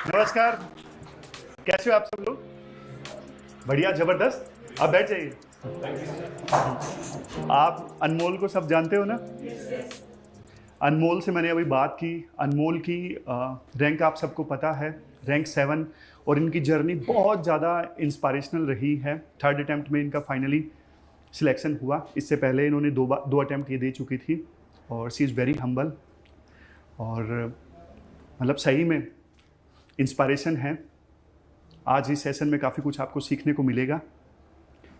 नमस्कार, कैसे हो आप सब लोग? बढ़िया, जबरदस्त। आप बैठ जाइए। आप अनमोल को सब जानते हो ना? अनमोल से मैंने अभी बात की। अनमोल की रैंक आप सबको पता है, रैंक 7, और इनकी जर्नी बहुत ज़्यादा इंस्पायरेशनल रही है। 3rd अटैम्प्ट में इनका फाइनली सिलेक्शन हुआ। इससे पहले इन्होंने दो अटैम्प्ट ये दे चुकी थी, और शी इज़ वेरी हम्बल, और मतलब सही में इंस्पायरेशन है। आज इस सेशन में काफ़ी कुछ आपको सीखने को मिलेगा।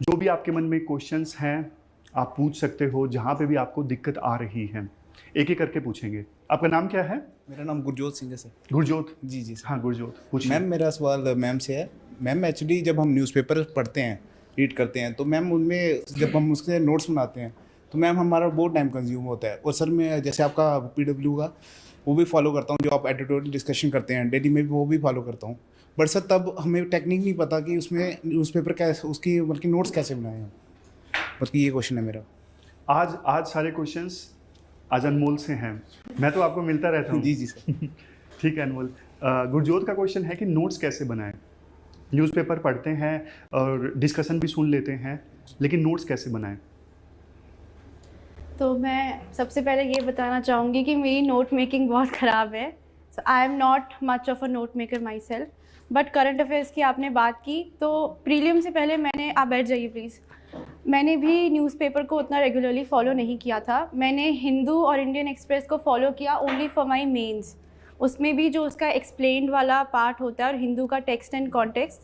जो भी आपके मन में क्वेश्चंस हैं आप पूछ सकते हो, जहाँ पे भी आपको दिक्कत आ रही है एक एक करके पूछेंगे। आपका नाम क्या है? मेरा नाम गुरजोत सिंह है सर। गुरजोत जी जी सर। हाँ गुरजोत, पूछिए। मैम मेरा सवाल मैम से है। मैम एक्चुअली जब हम न्यूज़पेपर पढ़ते हैं, रीड करते हैं, तो मैम उनमें जब हम उसके नोट्स बनाते हैं तो मैम हमारा बहुत टाइम कंज्यूम होता है। और सर मैं जैसे आपका PW का वो भी फॉलो करता हूँ, जो आप एडिटोरियल डिस्कशन करते हैं डेली में भी, वो भी फॉलो करता हूँ। बट सर तब हमें टेक्निक नहीं पता कि उसमें न्यूज़पेपर कैसे, उसकी बल्कि नोट्स कैसे बनाए हैं, बल्कि ये क्वेश्चन है मेरा। आज सारे क्वेश्चंस आज अनमोल से हैं। मैं तो आपको मिलता रहता हूँ। जी जी सर। ठीक है अनमोल। गुरजोत का क्वेश्चन है कि नोट्स कैसे बनाएं। न्यूज़पेपर पढ़ते हैं और डिस्कशन भी सुन लेते हैं, लेकिन नोट्स कैसे बनाएं? तो मैं सबसे पहले ये बताना चाहूँगी कि मेरी नोट मेकिंग बहुत ख़राब है। So I am not much of a note maker myself. But current affairs की आपने बात की, तो प्रीलियम से पहले आप बैठ जाइए प्लीज़। मैंने भी न्यूज़पेपर को उतना रेगुलरली फॉलो नहीं किया था। मैंने हिंदू और इंडियन एक्सप्रेस को फॉलो किया ओनली फॉर माई मेंस। उसमें भी जो उसका एक्सप्लेन्ड वाला पार्ट होता है और हिंदू का text and context,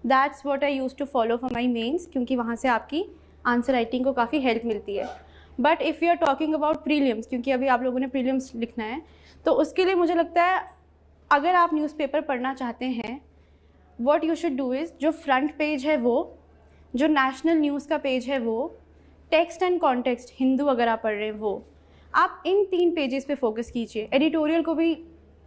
that's what I use to follow for my mains, क्योंकि वहाँ से आपकी आंसर राइटिंग को काफ़ी हेल्प मिलती है। But if you are talking about prelims, क्योंकि अभी आप लोगों ने प्रीलिम्स लिखना है, तो उसके लिए मुझे लगता है अगर आप न्यूज़पेपर पढ़ना चाहते हैं, what you should do is, जो फ्रंट पेज है वो, जो नेशनल न्यूज़ का पेज है वो, टेक्स्ट एंड कॉन्टेक्स्ट हिंदू अगर आप पढ़ रहे हैं वो, आप इन 3 पेजेस पे फोकस कीजिए। एडिटोरियल को भी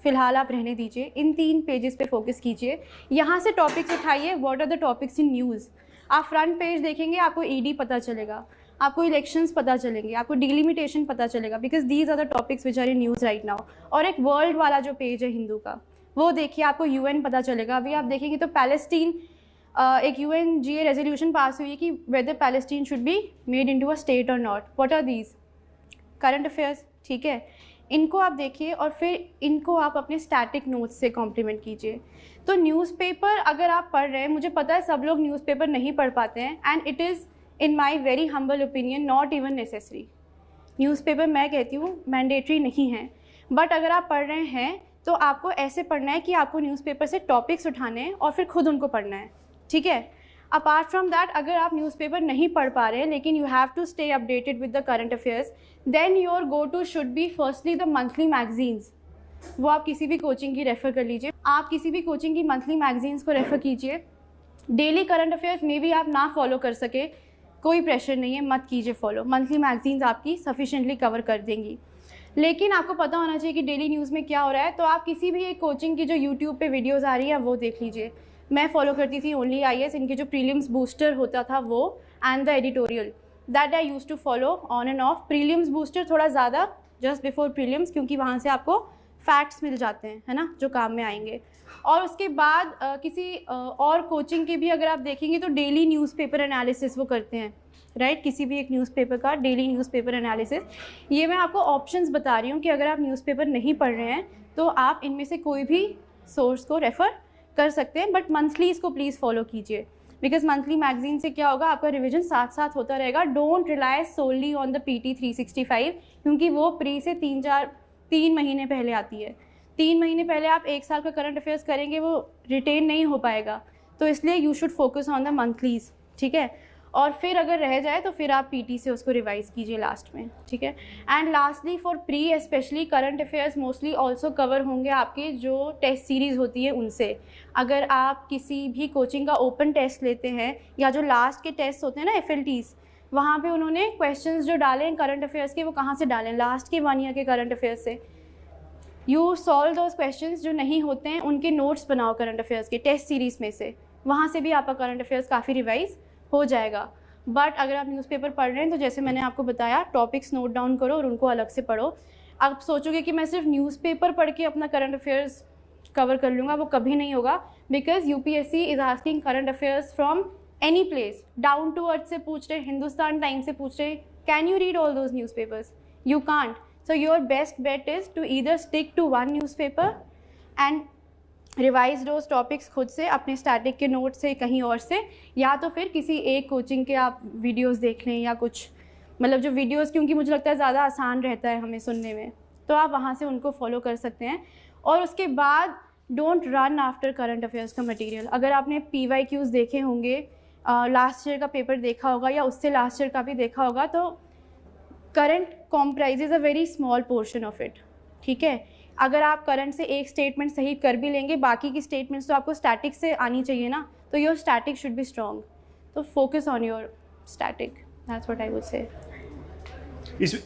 फ़िलहाल आप रहने दीजिए, इन 3 पेजेस पे फोकस कीजिए। यहाँ से टॉपिक्स उठाइए, what are the topics in news. आप फ्रंट पेज देखेंगे, आपको ED पता चलेगा, आपको इलेक्शंस पता चलेंगे, आपको डिलिमिटेशन पता चलेगा, because these are the topics which are in news right now. और एक वर्ल्ड वाला जो पेज है हिंदू का, वो देखिए, आपको UN पता चलेगा। अभी आप देखेंगे तो पैलेस्टीन, एक UNGA रेजोल्यूशन पास हुई है कि whether Palestine should be made into a state और not. What are these? Current affairs, ठीक है। इनको आप देखिए और फिर इनको आप अपने स्टैटिक नोट्स से कॉम्प्लीमेंट कीजिए। तो न्यूज़पेपर अगर आप पढ़ रहे हैं, मुझे पता है सब लोग न्यूज़पेपर नहीं पढ़ पाते हैं, and it is in my very humble opinion not even necessary. Newspaper मैं कहती हूँ मैंडेटरी नहीं है, बट अगर आप पढ़ रहे हैं तो आपको ऐसे पढ़ना है कि आपको न्यूज़पेपर से टॉपिक्स उठाने हैं और फिर खुद उनको पढ़ना है, ठीक है। अपार्ट फ्रॉम दैट, अगर आप न्यूज़पेपर नहीं पढ़ पा रहे हैं लेकिन you have to stay updated with the current affairs, then your go to should be firstly the monthly magazines. वो आप किसी भी कोचिंग की रेफ़र कर लीजिए, आप किसी भी कोचिंग की मंथली मैगजीन्स को रेफ़र कीजिए। डेली करंट अफेयर्स में भी आप ना फॉलो कर सके, कोई प्रेशर नहीं है, मत कीजिए फॉलो। मंथली मैगजीन्स आपकी सफिशेंटली कवर कर देंगी। लेकिन आपको पता होना चाहिए कि डेली न्यूज़ में क्या हो रहा है, तो आप किसी भी एक कोचिंग की जो यूट्यूब पे वीडियोज़ आ रही है वो देख लीजिए। मैं फॉलो करती थी ओनली IAS, इनके जो प्रीलिम्स बूस्टर होता था वो, and the editorial, that I use to follow on and off. Prelims booster थोड़ा ज़्यादा जस्ट बिफोर प्रीलिम्स, क्योंकि वहाँ से आपको फैक्ट्स मिल जाते हैं, है ना, जो काम में आएंगे। और उसके बाद किसी और कोचिंग के भी अगर आप देखेंगे तो डेली न्यूज़पेपर एनालिसिस वो करते हैं, राइट। किसी भी एक न्यूज़पेपर का डेली न्यूज़पेपर एनालिसिस। ये मैं आपको ऑप्शंस बता रही हूँ कि अगर आप न्यूज़पेपर नहीं पढ़ रहे हैं तो आप इनमें से कोई भी सोर्स को रेफ़र कर सकते हैं, बट मंथली इसको प्लीज़ फॉलो कीजिए, बिकॉज मंथली मैगजीन से क्या होगा, आपका रिविजन साथ साथ होता रहेगा। Don't rely solely on the PT 365, क्योंकि वो प्री से 3 महीने पहले आती है। 3 महीने पहले आप 1 साल का करंट अफेयर्स करेंगे, वो रिटेन नहीं हो पाएगा। तो इसलिए you should focus on the monthlies, ठीक है। और फिर अगर रह जाए तो फिर आप PT से उसको रिवाइज़ कीजिए लास्ट में, ठीक है। And lastly for pre specially current affairs mostly also cover होंगे आपके जो टेस्ट सीरीज़ होती है उनसे। अगर आप किसी भी कोचिंग का ओपन टेस्ट लेते हैं या जो लास्ट के टेस्ट होते हैं ना FLTs, वहाँ पे उन्होंने क्वेश्चंस जो डाले हैं करंट अफेयर्स के, वो कहाँ से डालें, लास्ट के 1 ईयर के करंट अफेयर्स से। यू सॉल्व दोज क्वेश्चंस जो नहीं होते हैं, उनके नोट्स बनाओ करंट अफेयर्स के टेस्ट सीरीज़ में से, वहाँ से भी आपका करंट अफेयर्स काफ़ी रिवाइज हो जाएगा। बट अगर आप न्यूज़पेपर पढ़ रहे हैं तो जैसे मैंने आपको बताया, टॉपिक्स नोट डाउन करो और उनको अलग से पढ़ो। आप सोचोगे कि मैं सिर्फ न्यूज़पेपर पढ़ के अपना करंट अफेयर्स कवर कर लूँगा, वो कभी नहीं होगा, because UPSC is asking current affairs from any place, Down to Earth से पूछ रहे, हिंदुस्तान टाइम्स से पूछ रहे, can you read all those न्यूज़ पेपर्स? You can't. So your best bet is to either stick to one newspaper and revise रोज topics खुद से, अपने स्टैटिक के नोट से, कहीं और से, या तो फिर किसी एक कोचिंग के आप वीडियोस देख लें या कुछ, मतलब जो वीडियोस, क्योंकि मुझे लगता है ज़्यादा आसान रहता है हमें सुनने में, तो आप वहाँ से उनको फॉलो कर सकते हैं. और उसके बाद don't run after current affairs का मटेरियल. अगर आपने PYQs देखे होंगे, लास्ट ईयर का पेपर देखा होगा या उससे लास्ट ईयर का भी देखा होगा, तो current comprises a very small portion of it. ठीक है, अगर आप करंट से एक स्टेटमेंट सही कर भी लेंगे, बाकी की स्टेटमेंट्स तो आपको स्टैटिक से आनी चाहिए ना, तो your static should be strong. तो focus on your static, that's what I would say.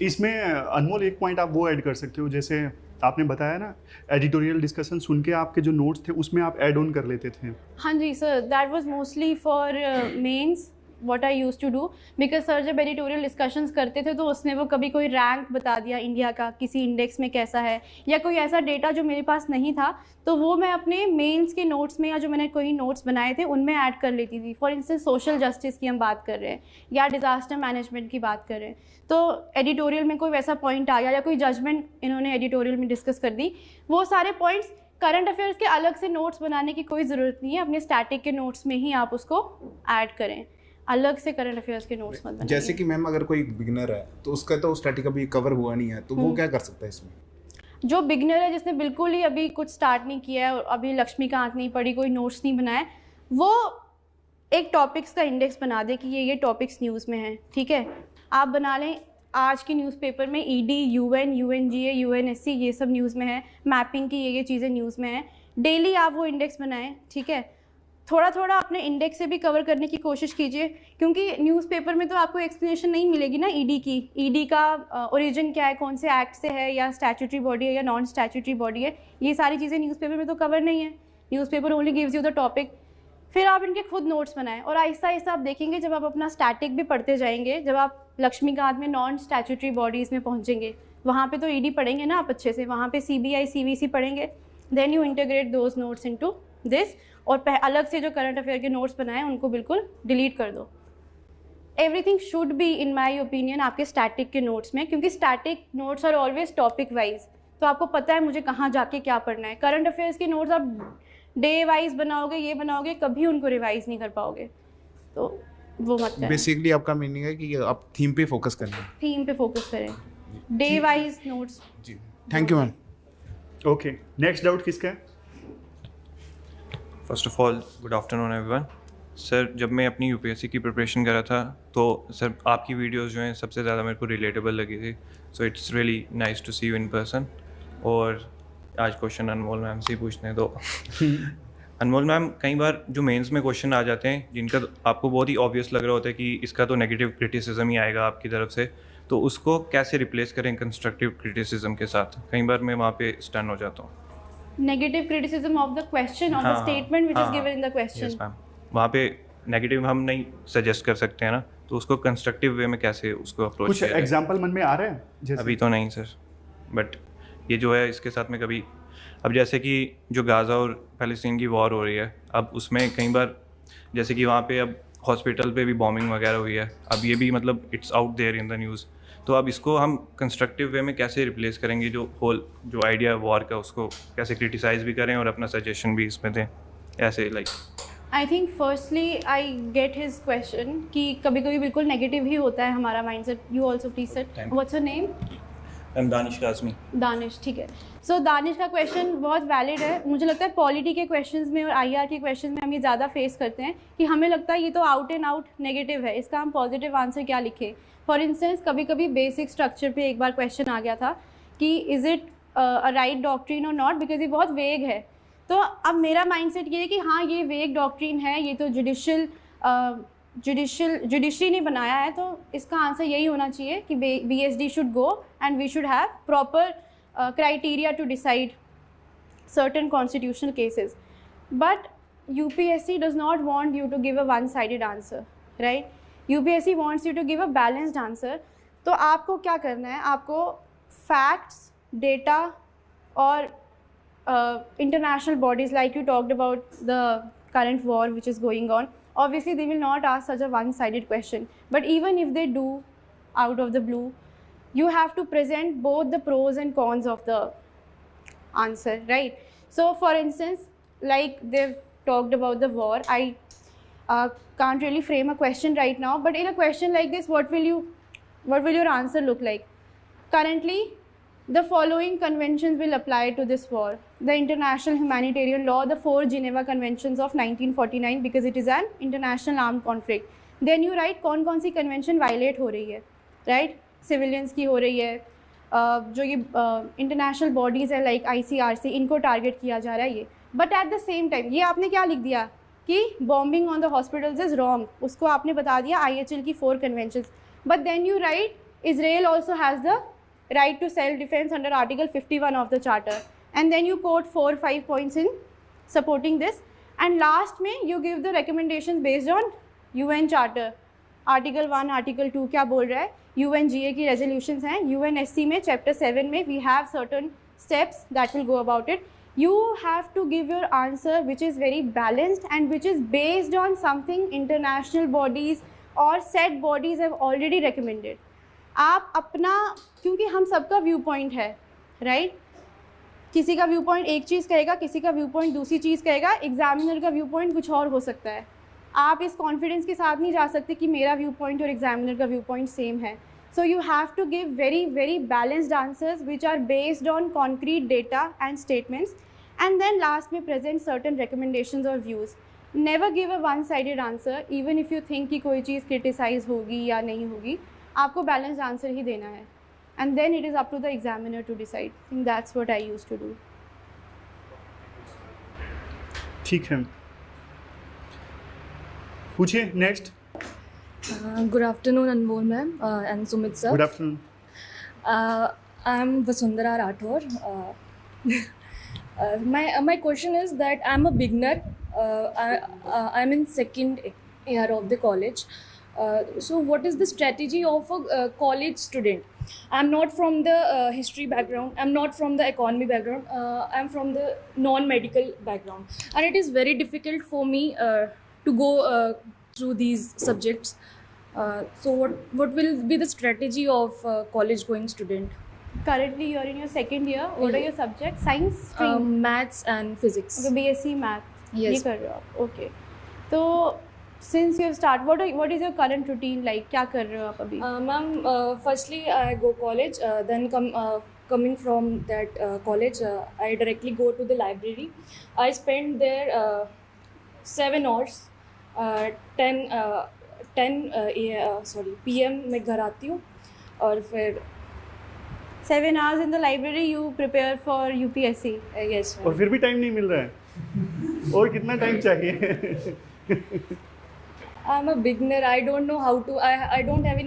इसमें अनमोल एक पॉइंट आप वो ऐड कर सकते हो, जैसे आपने बताया ना एडिटोरियल डिस्कशन सुन के आपके जो नोट्स थे उसमें आप ऐड ऑन कर लेते थे. हाँ जी sir, that was mostly for mains what I used to do, because sir जब एडिटोरियल डिस्कशंस करते थे तो उसमें वो कभी कोई रैंक बता दिया इंडिया का, किसी इंडेक्स में कैसा है, या कोई ऐसा डेटा जो मेरे पास नहीं था, तो वो मैं अपने मेंस के नोट्स में या जो मैंने कोई नोट्स बनाए थे उनमें ऐड कर लेती थी. फॉर इंस्टेंस सोशल जस्टिस की हम बात कर रहे हैं या डिज़ास्टर मैनेजमेंट की बात कर रहे हैं, तो एडिटोरियल में कोई वैसा पॉइंट आ गया या कोई जजमेंट इन्होंने एडिटोरियल में डिस्कस कर दी, वो सारे पॉइंट्स करंट अफेयर्स के अलग से नोट्स बनाने की कोई ज़रूरत नहीं है, अपने स्टैटिक के नोट्स में ही आप उसको ऐड करें, अलग से करंट अफेयर्स के नोट्स मत बनाइए. जैसे कि मैम अगर कोई बिगिनर है तो उसका तो स्टैटिक अभी कवर हुआ नहीं है, तो वो क्या कर सकता है इसमें? जो बिगनर है, जिसने बिल्कुल ही अभी कुछ स्टार्ट नहीं किया है और अभी लक्ष्मीकांत नहीं पढ़ी, कोई नोट्स नहीं बनाए, वो एक टॉपिक्स का इंडेक्स बना दे कि ये टॉपिक्स न्यूज़ में हैं. ठीक है, आप बना लें आज की न्यूज़पेपर में ED, UN, UNGA, UNSC ये सब न्यूज़ में है, मैपिंग की ये चीज़ें न्यूज़ में हैं. डेली आप वो इंडेक्स बनाएं. ठीक है, थोड़ा थोड़ा अपने इंडेक्स से भी कवर करने की कोशिश कीजिए, क्योंकि न्यूज़पेपर में तो आपको एक्सप्लेनेशन नहीं मिलेगी ना ED की. ED का ओरिजिन क्या है, कौन से एक्ट से है, या स्टैट्यूटरी बॉडी है या नॉन स्टैट्यूटरी बॉडी है, ये सारी चीज़ें न्यूज़पेपर में तो कवर नहीं है. Newspaper only gives you the topic. फिर आप इनके खुद नोट्स बनाएं और आहिस्ता आहिस्ता आप देखेंगे जब आप अपना स्टैटिक भी पढ़ते जाएंगे, जब आप लक्ष्मीकांत में नॉन स्टैट्यूटरी बॉडीज़ में पहुँचेंगे, वहाँ पे तो ED पढ़ेंगे ना आप अच्छे से, वहाँ पे CBI CVC पढ़ेंगे, then you integrate those notes into this. और अलग से जो करंट अफेयर के नोट्स बनाए उनको बिल्कुल डिलीट कर दो. Everything should be in my opinion आपके स्टैटिक के नोट्स में, क्योंकि static notes are always topic wise, तो आपको पता है मुझे कहाँ जाके क्या पढ़ना है. करंट अफेयर्स के नोट्स आप डे वाइज बनाओगे, ये बनाओगे, कभी उनको रिवाइज नहीं कर पाओगे, तो वो मत करें. बेसिकली आपका मीनिंग है कि आप थीम पे फोकस करें. थीम पे फोकस करें, डे वाइज नोट्स. जी, thank you ma'am. Okay, next doubt किसका है? First of all good afternoon everyone. Sir जब मैं अपनी यूपीएससी की प्रिपरेशन कर रहा था तो सर आपकी वीडियोस जो हैं सबसे ज़्यादा मेरे को रिलेटेबल लगी थी, so it's really nice to see you in person. और आज क्वेश्चन अनमोल मैम से ही पूछने दो. अनमोल मैम, कई बार जो मेंस में क्वेश्चन आ जाते हैं जिनका आपको बहुत ही ऑब्वियस लग रहा होता है कि इसका तो नेगेटिव क्रिटिसिज्म ही आएगा आपकी तरफ से, तो उसको कैसे रिप्लेस करें कंस्ट्रक्टिव क्रिटिसिज्म के साथ? कई बार मैं वहाँ पे स्टन हो जाता हूँ. Negative criticism of the question, of the statement which is given in the question. Yes ma'am, वहाँ पे नेगेटिव हम नहीं सजेस्ट कर सकते हैं ना, तो उसको कंस्ट्रक्टिव वे में कैसे उसको अप्रोच कुछ एग्जांपल मन में आ रहे हैं जैसे? अभी तो नहीं सर, बट ये जो है इसके साथ में कभी, अब जैसे कि जो गाज़ा और पैलेस्टीन की वॉर हो रही है, अब उसमें कई बार जैसे कि वहाँ पे अब हॉस्पिटल पे भी बॉम्बिंग वगैरह हुई है, अब ये भी मतलब it's out there in the news, तो अब इसको हम कंस्ट्रक्टिव वे में कैसे रिप्लेस करेंगे? जो होल जो आइडिया है वॉर का, उसको कैसे क्रिटिसाइज भी करें और अपना सजेशन भी इसमें दें, ऐसे like. I think firstly I get his question कि कभी कभी बिल्कुल नेगेटिव ही होता है हमारा mindset. You also please set what's your name? I am Danish Kazmi. Danish, ठीक है. सो दानिश का क्वेश्चन बहुत वैलिड है. मुझे लगता है पॉलिटी के क्वेश्चंस में और IR के क्वेश्चन में हम ये ज़्यादा फेस करते हैं कि हमें लगता है ये तो आउट एंड आउट नेगेटिव है, इसका हम पॉजिटिव आंसर क्या लिखें. फॉर इंस्टेंस कभी कभी बेसिक स्ट्रक्चर पे एक बार क्वेश्चन आ गया था कि is it a right doctrine और नॉट, बिकॉज ये बहुत वेग है. तो अब मेरा माइंडसेट ये है कि हाँ ये वेग डॉक्ट्रिन है, ये तो जुडिशरी ने बनाया है, तो इसका आंसर यही होना चाहिए कि BSD should go and we should have proper criteria to decide certain constitutional cases. But UPSC does not want you to give a one-sided answer, right? UPSC wants you to give a balanced answer. तो आपको क्या करना है? आपको facts data or international bodies, like you talked about the current war which is going on, obviously they will not ask such a one-sided question. But even if they do out of the blue, you have to present both the pros and cons of the answer, right? So for instance, like they've talked about the war, I can't really frame a question right now, but in a question like this, what will your answer look like? Currently, the following conventions will apply to this war: the international humanitarian law, the 4 Geneva Conventions of 1949, because it is an international armed conflict. Then you write कौन कौन सी convention violate हो रही है, right? Civilians की हो रही है, जो ये इंटरनेशनल बॉडीज़ है लाइक ICRC, इनको टारगेट किया जा रहा है ये. But at the same time ये आपने क्या लिख दिया कि bombing on the hospitals is wrong, उसको आपने बता दिया IHL की 4 conventions. But then you write Israel also has the right to self-defense under Article 51 of the Charter, and then you quote 4-5 points in supporting this, and last में you give the recommendations based on UN Charter, Article 1, Article 2 क्या बोल रहा है, UNGA की resolutions हैं, UNSC में Chapter 7 में we have certain steps that will go about it. You have to give your answer which is very balanced and which is based on something international bodies or set bodies have already recommended. आप अपना, क्योंकि हम सबका view point है, right? किसी का view point एक चीज़ कहेगा, किसी का व्यू पॉइंट दूसरी चीज़ कहेगा, एग्जामिनर का व्यू पॉइंट कुछ और हो सकता है. आप इस कॉन्फिडेंस के साथ नहीं जा सकते कि मेरा व्यू पॉइंट और एग्जामिनर का व्यू पॉइंट सेम है. So you have to give very very balanced answers which are based on concrete data and statements, and then last में प्रेजेंट सर्टन रिकमेंडेशंस और views. Never give a one sided answer even if you think कि कोई चीज़ criticise होगी या नहीं होगी. आपको balanced answer ही देना है, and then it is up to the examiner to decide. Think that's what I used to do. ठीक है, पूछिए next. Good afternoon, Anmol ma'am and Sumit sir. Good afternoon. I'm Vasundhara Rathore. My question is that I'm a beginner. I'm in second year of the college. So what is the strategy of a college student? I'm not from the history background. I'm not from the economy background. I'm from the non-medical background, and it is very difficult for me to go through these subjects. So what will be the strategy of college going student? Currently you are in your second year. What are your subjects? Science stream? Maths and physics. Okay, BSc math. Yes. ये कर रहे हो आप. Okay. तो since you start, what is your current routine like? क्या कर रहे हो आप अभी? Ma'am, firstly I go college, then coming from that college, I directly go to the library. I spend there 7 hours. 10 PM मैं घर आती हूँ, और फिर 7 hours in the library you prepare for UPSC. yes और फिर भी टाइम नहीं मिल रहा है, और कितना टाइम चाहिए? I'm a beginner. I don't know how to. I don't have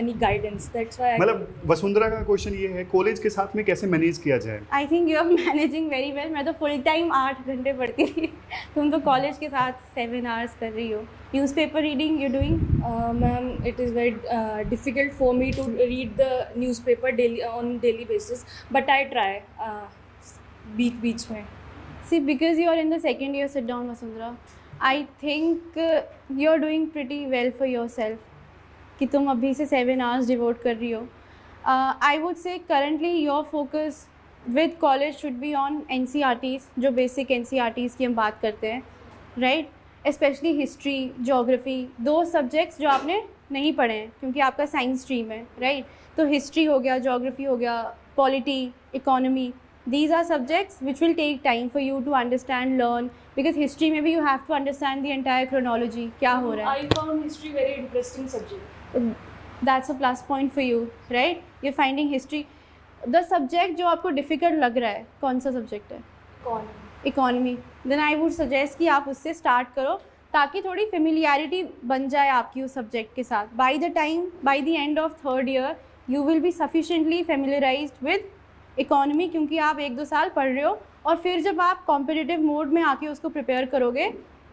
any guidance. That's why. मतलब वसुंधरा का क्वेश्चन ये है, कॉलेज के साथ में कैसे मैनेज किया जाए? I think you are managing very well. मैं तो फुल टाइम 8 घंटे पढ़ती थी, तुम तो कॉलेज के साथ 7 hours कर रही हो. Newspaper reading you doing? Ma'am, it is very difficult for me to read the newspaper on daily basis, but I try. बीच में. See, because you are in the second year, sit down Vasundhara. I think you are doing pretty well for yourself कि तुम अभी से 7 hours devote कर रही हो. I would say currently your focus with college should be on NCERTs, जो basic NCERTs की हम बात करते हैं, right? Especially history, geography, दो subjects जो आपने नहीं पढ़े हैं क्योंकि आपका science stream है, right? तो history हो गया, geography हो गया, polity, economy. These are subjects which will take time for you to understand, learn, because history में भी you have to understand the entire chronology, क्या हो रहा है. I found history very interesting subject. That's a plus point for you, right? You're finding history. The subject जो आपको difficult लग रहा है, कौन सा subject है? Economy. Then I would suggest कि आप उससे start करो ताकि थोड़ी familiarity बन जाए आपकी उस subject के साथ. By the end of third year, you will be sufficiently familiarized with economy, क्योंकि आप 1-2 साल पढ़ रहे हो, और फिर जब आप कॉम्पिटिटिव मोड में आके उसको प्रिपेयर करोगे,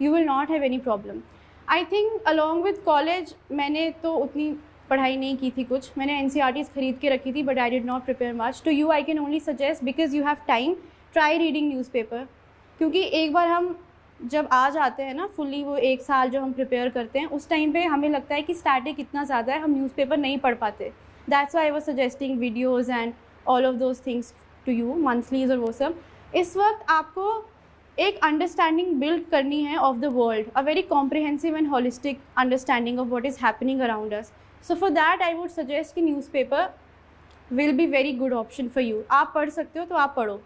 you will not have any problem. I think along with college मैंने तो उतनी पढ़ाई नहीं की थी कुछ, मैंने NCERTs खरीद के रखी थी, but I did not prepare much. To you I can only suggest, because you have time, try reading newspaper. क्योंकि एक बार हम जब आ जाते हैं ना फुल्ली, वो 1 साल जो हम प्रिपेयर करते हैं, उस टाइम पे हमें लगता है कि स्टैटिक इतना ज़्यादा है, हम न्यूज़पेपर नहीं पढ़ पाते. That's why I was suggesting videos and all of those things to you, monthlies और वो सब. इस वक्त आपको एक अंडरस्टैंडिंग बिल्ड करनी है of the world, a very comprehensive and holistic understanding of what is happening around us. So for that I would suggest कि newspaper will be very good option for you. आप पढ़ सकते हो तो आप पढ़ो,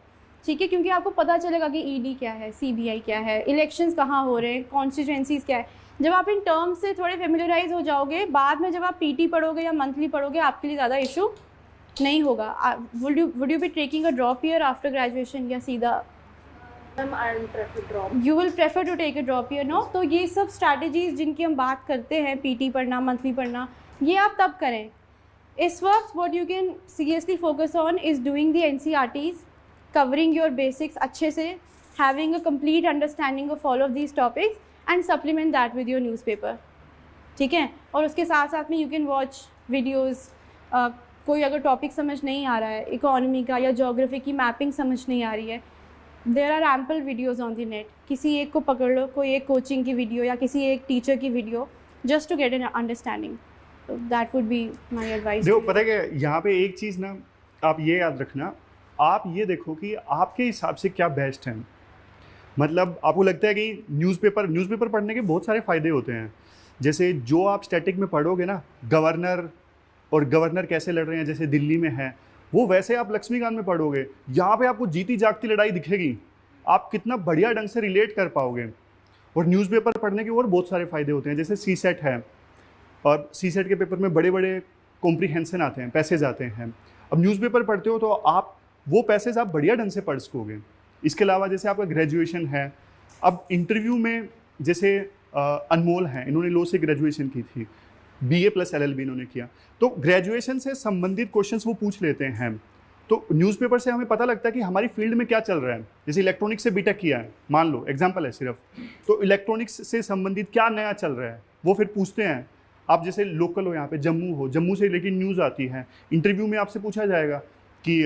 ठीक है, क्योंकि आपको पता चलेगा कि ED क्या है, CBI क्या है, इलेक्शंस कहाँ हो रहे हैं, कॉन्स्टिट्यूएंसीज क्या है. जब आप इन टर्म्स से थोड़े फेमिलराइज हो जाओगे, बाद में जब आप PT पढ़ोगे या मंथली पढ़ोगे, आपके लिए ज़्यादा इशू नहीं होगा. Would you be taking a drop year after graduation या सीधा? You will prefer to take a drop year, no? तो ये सब स्ट्रैटेजीज जिनकी हम बात करते हैं, PT पढ़ना, मंथली पढ़ना, ये आप तब करें. इस वक्त what you can seriously focus on is doing the NCERTs, covering your basics अच्छे से, having a complete understanding of all of these topics and supplement that with your newspaper, ठीक है. और उसके साथ साथ में you can watch videos. कोई अगर टॉपिक समझ नहीं आ रहा है, इकोनॉमी का या जोग्राफी की मैपिंग समझ नहीं आ रही है, there are ample videos on the net. किसी एक को पकड़ लो, कोई एक कोचिंग की वीडियो या किसी एक टीचर की video, just to get an understanding. That would be my advice. देखो पता है क्या, यहाँ पे एक चीज़ ना आप ये याद रखना, आप ये देखो कि आपके हिसाब से क्या बेस्ट है. मतलब आपको लगता है कि न्यूज़पेपर पढ़ने के बहुत सारे फ़ायदे होते हैं. जैसे जो आप स्टैटिक में पढ़ोगे ना, गवर्नर कैसे लड़ रहे हैं, जैसे दिल्ली में है, वो वैसे आप लक्ष्मीकांत में पढ़ोगे. यहाँ पे आपको जीती जागती लड़ाई दिखेगी, आप कितना बढ़िया ढंग से रिलेट कर पाओगे. और न्यूज़पेपर पढ़ने के और बहुत सारे फ़ायदे होते हैं. जैसे CSET है, और CSET के पेपर में बड़े बड़े कॉम्प्रीहेंशन आते हैं, पैसेज आते हैं. अब न्यूज़पेपर पढ़ते हो तो आप वो पैसेज आप बढ़िया ढंग से पढ़ सकोगे. इसके अलावा जैसे आपका ग्रेजुएशन है, अब इंटरव्यू में जैसे अनमोल हैं, इन्होंने लॉ से ग्रेजुएशन की थी, BA + LLB इन्होंने किया, तो ग्रेजुएशन से संबंधित क्वेश्चंस वो पूछ लेते हैं. तो न्यूज़पेपर से हमें पता लगता है कि हमारी फील्ड में क्या चल रहा है. जैसे इलेक्ट्रॉनिक्स से B.Tech किया है, मान लो एग्जाम्पल है सिर्फ, तो इलेक्ट्रॉनिक्स से संबंधित क्या नया चल रहा है वो फिर पूछते हैं. आप जैसे लोकल हो, यहाँ पे जम्मू से लेकिन न्यूज़ आती है, इंटरव्यू में आपसे पूछा जाएगा कि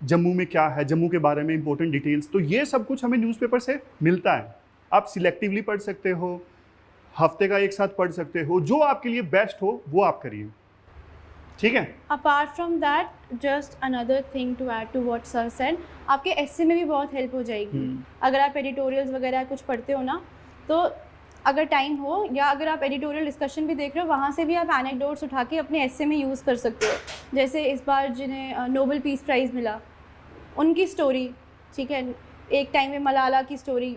जम्मू में क्या है, जम्मू के बारे में इंपॉर्टेंट डिटेल्स. तो ये सब कुछ हमें न्यूज़पेपर से मिलता है. आप सिलेक्टिवली पढ़ सकते हो, हफ्ते का एक साथ पढ़ सकते हो, जो आपके लिए बेस्ट हो वो आप करिए, ठीक है. Apart from that, just another thing to add to what sir said, आपके एस्से में भी बहुत हेल्प हो जाएगी. अगर आप एडिटोरियल्स वगैरह कुछ पढ़ते हो ना, तो अगर टाइम हो, या अगर आप एडिटोरियल डिस्कशन भी देख रहे हो, वहाँ से भी आप एनेक्डोट्स उठा के अपने एस्से में यूज़ कर सकते हो. जैसे इस बार जिन्हें नोबेल पीस प्राइज़ मिला, उनकी स्टोरी, ठीक है, एक टाइम में मलाला की story,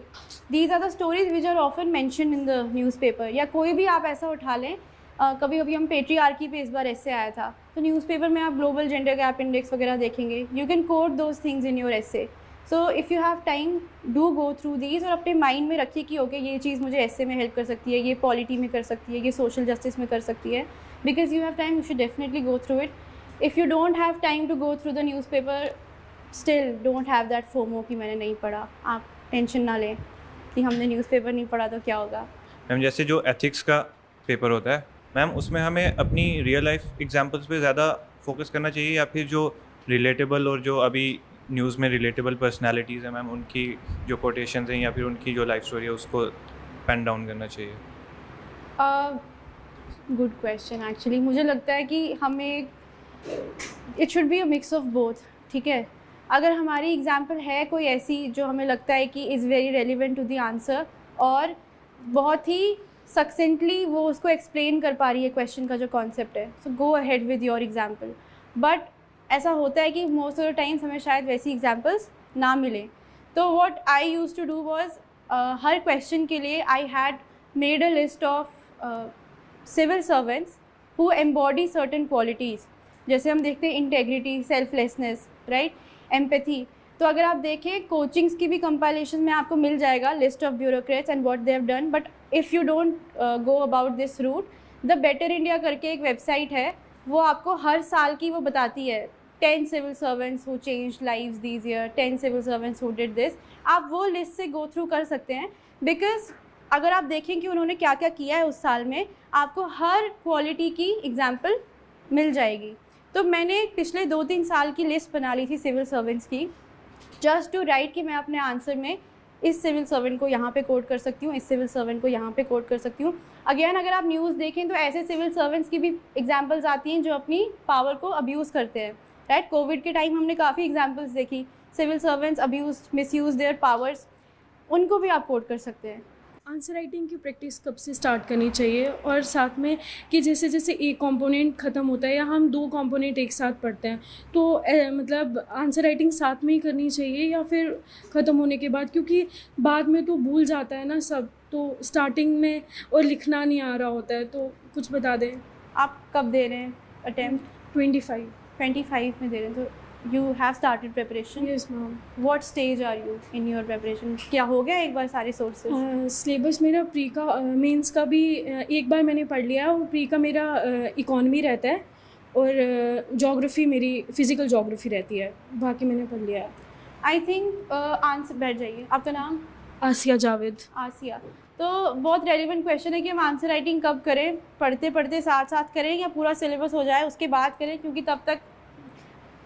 these are the stories which are often mention in the newspaper. या कोई भी आप ऐसा उठा लें, कभी कभी हम पेट्रियार्की पे इस बार एस्से आया था, तो न्यूज़पेपर में आप ग्लोबल जेंडर गैप इंडेक्स वगैरह देखेंगे. You can coat those things in your essay. So if you have time, do go through these, और अपने माइंड में रखिए कि ओके ये चीज़ मुझे एस्से में हेल्प कर सकती है, ये पॉलिटी में कर सकती है, ये सोशल जस्टिस में कर सकती है. Because you have time, you should definitely go through it. If you don't have time to go through the newspaper, still don't have that FOMO कि मैंने नहीं पढ़ा. आप टेंशन ना लें कि हमने न्यूज़पेपर नहीं पढ़ा तो क्या होगा. मैम जैसे जो एथिक्स का पेपर होता है मैम, उसमें हमें अपनी रियल लाइफ एग्जांपल्स पे ज़्यादा फोकस करना चाहिए, या फिर जो रिलेटेबल और जो अभी न्यूज़ में रिलेटेबल पर्सनालिटीज़ हैं मैम, उनकी जो कोटेशंस हैं या फिर उनकी जो लाइफ स्टोरी है उसको पेन डाउन करना चाहिए? Good question. एक्चुअली मुझे लगता है कि हमें it should be a mix of both, ठीक है. अगर हमारी एग्जाम्पल है कोई ऐसी जो हमें लगता है कि is very relevant to the answer, और बहुत ही सक्सेंटली वो उसको एक्सप्लेन कर पा रही है क्वेश्चन का जो कॉन्सेप्ट है, so go ahead with your example. But ऐसा होता है कि मोस्ट ऑफ द टाइम्स हमें शायद वैसी एग्जाम्पल्स ना मिलें. तो what I used to do was, हर क्वेश्चन के लिए I had made a list of civil servants who embody certain qualities. जैसे हम देखते हैं इंटेग्रिटी, सेल्फलेसनेस, राइट, एम्पैथी. तो अगर आप देखें कोचिंग्स की भी कंपाइलेशन में आपको मिल जाएगा list of bureaucrats and what they have done. But if you don't go about this route, The Better India करके एक वेबसाइट है, वो आपको हर साल की वो बताती है 10 civil servants who changed lives this year, 10 civil servants who did this. आप वो लिस्ट से गो थ्रू कर सकते हैं, बिकॉज अगर आप देखें कि उन्होंने क्या क्या किया है उस साल में, आपको हर क्वालिटी की एग्जाम्पल मिल जाएगी। तो मैंने पिछले 2-3 साल की लिस्ट बना ली थी सिविल सर्वेंट्स की, जस्ट टू राइट कि मैं अपने आंसर में इस सिविल सर्वेंट को यहाँ पे कोट कर सकती हूँ, इस सिविल सर्वेंट को यहाँ पे कोट कर सकती हूँ। अगेन अगर आप न्यूज़ देखें तो ऐसे सिविल सर्वेंट्स की भी एग्जांपल्स आती हैं जो अपनी पावर को अब्यूज़ करते हैं, राइट। कोविड के टाइम हमने काफ़ी एग्जांपल्स देखी, civil servants abuse misuse their powers, उनको भी आप कोट कर सकते हैं। आंसर राइटिंग की प्रैक्टिस कब से स्टार्ट करनी चाहिए, और साथ में कि जैसे जैसे एक कंपोनेंट ख़त्म होता है या हम 2 कंपोनेंट एक साथ पढ़ते हैं तो मतलब आंसर राइटिंग साथ में ही करनी चाहिए या फिर ख़त्म होने के बाद, क्योंकि बाद में तो भूल जाता है ना सब, तो स्टार्टिंग में और लिखना नहीं आ रहा होता है। तो कुछ बता दें। आप कब दे रहे हैं अटेम्प्ट? 25 में दे रहे हैं, तो you have started preparation? Yes ma'am. What stage are you in your preparation? क्या हो गया एक बार सारे सोर्सेज? सिलेबस मेरा प्री का मेंस का भी एक बार मैंने पढ़ लिया है, और प्री का मेरा इकोनॉमी रहता है और ज्योग्राफी मेरी फिज़िकल ज्योग्राफी रहती है, बाकी मैंने पढ़ लिया है। आई थिंक आंसर बैठ जाइए। आपका नाम? आसिया जावेद। आसिया। तो बहुत रेलिवेंट क्वेश्चन है कि हम आंसर राइटिंग कब करें, पढ़ते पढ़ते साथ साथ करें या पूरा सिलेबस हो जाए उसके बाद करें, क्योंकि तब तक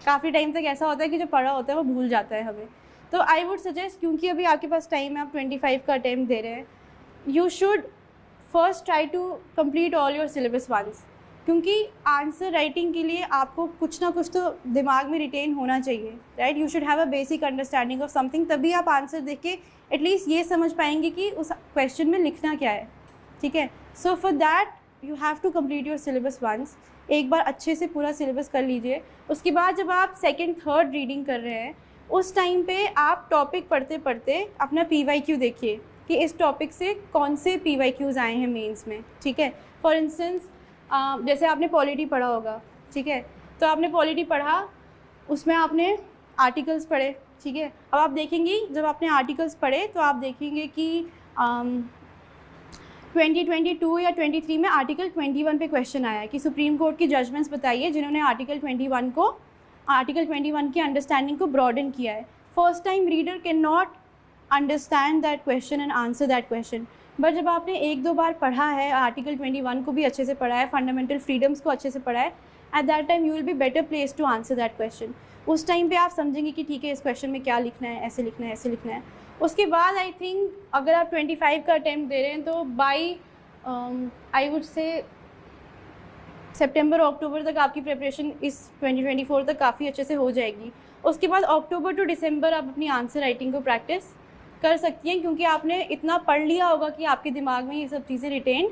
काफ़ी टाइम तक ऐसा होता है कि जो पढ़ा होता है वो भूल जाता है हमें। तो आई वुड सजेस्ट, क्योंकि अभी आपके पास टाइम है, आप 25 का अटेम्प्ट दे रहे हैं, you should first try to complete all your syllabus once, क्योंकि आंसर राइटिंग के लिए आपको कुछ ना कुछ तो दिमाग में रिटेन होना चाहिए, right. You should have a basic understanding of something, तभी आप आंसर देख के एटलीस्ट ये समझ पाएंगे कि उस क्वेश्चन में लिखना क्या है, ठीक है। So for that you have to complete your syllabus once. एक बार अच्छे से पूरा सिलेबस कर लीजिए, उसके बाद जब आप 2nd 3rd रीडिंग कर रहे हैं उस टाइम पे आप टॉपिक पढ़ते पढ़ते अपना PYQ देखिए कि इस टॉपिक से कौन से PYQs आए हैं मेंस में, ठीक है। फॉर इंस्टेंस जैसे आपने पॉलिटी पढ़ा होगा, ठीक है, तो आपने पॉलिटी पढ़ा, उसमें आपने आर्टिकल्स पढ़े, ठीक है। अब आप देखेंगी जब आपने आर्टिकल्स पढ़े तो आप देखेंगे कि 2022 या 23 में आर्टिकल 21 पे क्वेश्चन आया है कि सुप्रीम कोर्ट की जजमेंट्स बताइए जिन्होंने आर्टिकल 21 की अंडरस्टैंडिंग को ब्रॉडन किया है। First time reader can not understand that question and answer that question, but जब आपने 1-2 बार पढ़ा है, आर्टिकल 21 को भी अच्छे से पढ़ा है, फंडामेंटल फ्रीडम्स को अच्छे से पढ़ा है, at that time you will be better place to answer that question. उस टाइम पे आप समझेंगे कि ठीक है इस क्वेश्चन में क्या लिखना है, ऐसे लिखना है, ऐसे लिखना है। उसके बाद आई थिंक अगर आप 25 का अटेम्प्ट दे रहे हैं तो बाई आई वुड से सितंबर अक्टूबर तक आपकी प्रिपरेशन इस 2024 तक काफ़ी अच्छे से हो जाएगी। उसके बाद अक्टूबर टू दिसंबर आप अपनी आंसर राइटिंग को प्रैक्टिस कर सकती हैं, क्योंकि आपने इतना पढ़ लिया होगा कि आपके दिमाग में ये सब चीज़ें रिटेन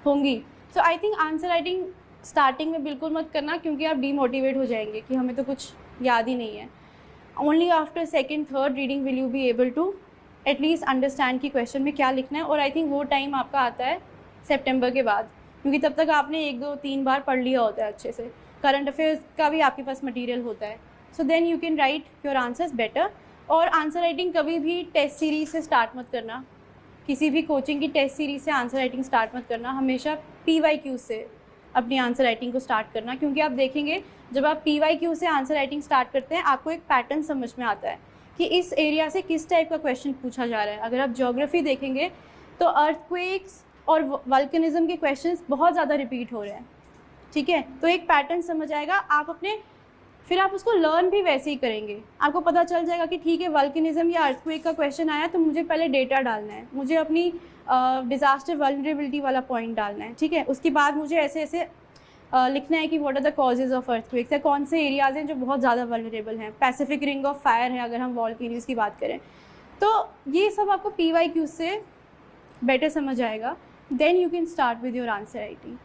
होंगी। So I think answer writing starting में बिल्कुल मत करना, क्योंकि आप डीमोटिवेट हो जाएंगे कि हमें तो कुछ याद ही नहीं है। Only after 2nd 3rd reading will you be able to at least understand कि क्वेश्चन में क्या लिखना है। और आई थिंक वो टाइम आपका आता है सितंबर के बाद, क्योंकि तब तक आपने 1-2-3 बार पढ़ लिया होता है अच्छे से, करंट अफेयर्स का भी आपके पास मटेरियल होता है। So then you can write your answers better. और आंसर राइटिंग कभी भी टेस्ट सीरीज से स्टार्ट मत करना, किसी भी कोचिंग की टेस्ट सीरीज से आंसर राइटिंग स्टार्ट मत करना, हमेशा PYQ से अपनी आंसर राइटिंग को स्टार्ट करना, क्योंकि आप देखेंगे जब आप PYQ से आंसर राइटिंग स्टार्ट करते हैं आपको एक पैटर्न समझ में आता है कि इस एरिया से किस टाइप का क्वेश्चन पूछा जा रहा है। अगर आप ज्योग्राफी देखेंगे तो अर्थक्वेक्स और वल्कनिज्म के क्वेश्चंस बहुत ज़्यादा रिपीट हो रहे हैं, ठीक है, तो एक पैटर्न समझ आएगा। आप अपने फिर आप उसको लर्न भी वैसे ही करेंगे, आपको पता चल जाएगा कि ठीक है वल्कनिज्म या अर्थक्वेक का क्वेश्चन आया तो मुझे पहले डेटा डालना है, मुझे अपनी डिज़ास्टर वल्नरेबिलिटी वाला पॉइंट डालना है, ठीक है, उसके बाद मुझे ऐसे ऐसे लिखना है कि what are the causes of earthquakes, या कौन से एरियाज़ हैं जो बहुत ज़्यादा वल्नरेबल हैं, पैसिफिक रिंग ऑफ फायर है अगर हम वॉल्केनोज़ की बात करें। तो ये सब आपको PYQ से बेटर समझ आएगा। Then you can start with your answer writing,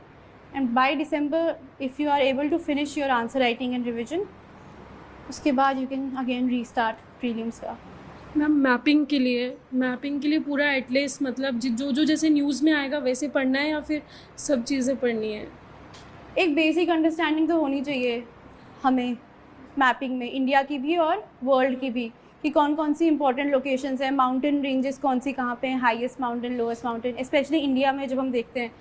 and by December if you are able to finish your answer writing and revision, उसके बाद you can again restart prelims का। मैम मैपिंग के लिए पूरा at least मतलब जो जैसे न्यूज़ में आएगा वैसे पढ़ना है या फिर सब चीज़ें पढ़नी है? एक बेसिक अंडरस्टैंडिंग तो होनी चाहिए हमें मैपिंग में, इंडिया की भी और वर्ल्ड की भी, कि कौन कौन सी इंपॉर्टेंट लोकेशंस हैं, माउंटेन रेंजेस कौन सी कहाँ पे हैं, highest mountain, lowest mountain, specially India में जब हम देखते हैं।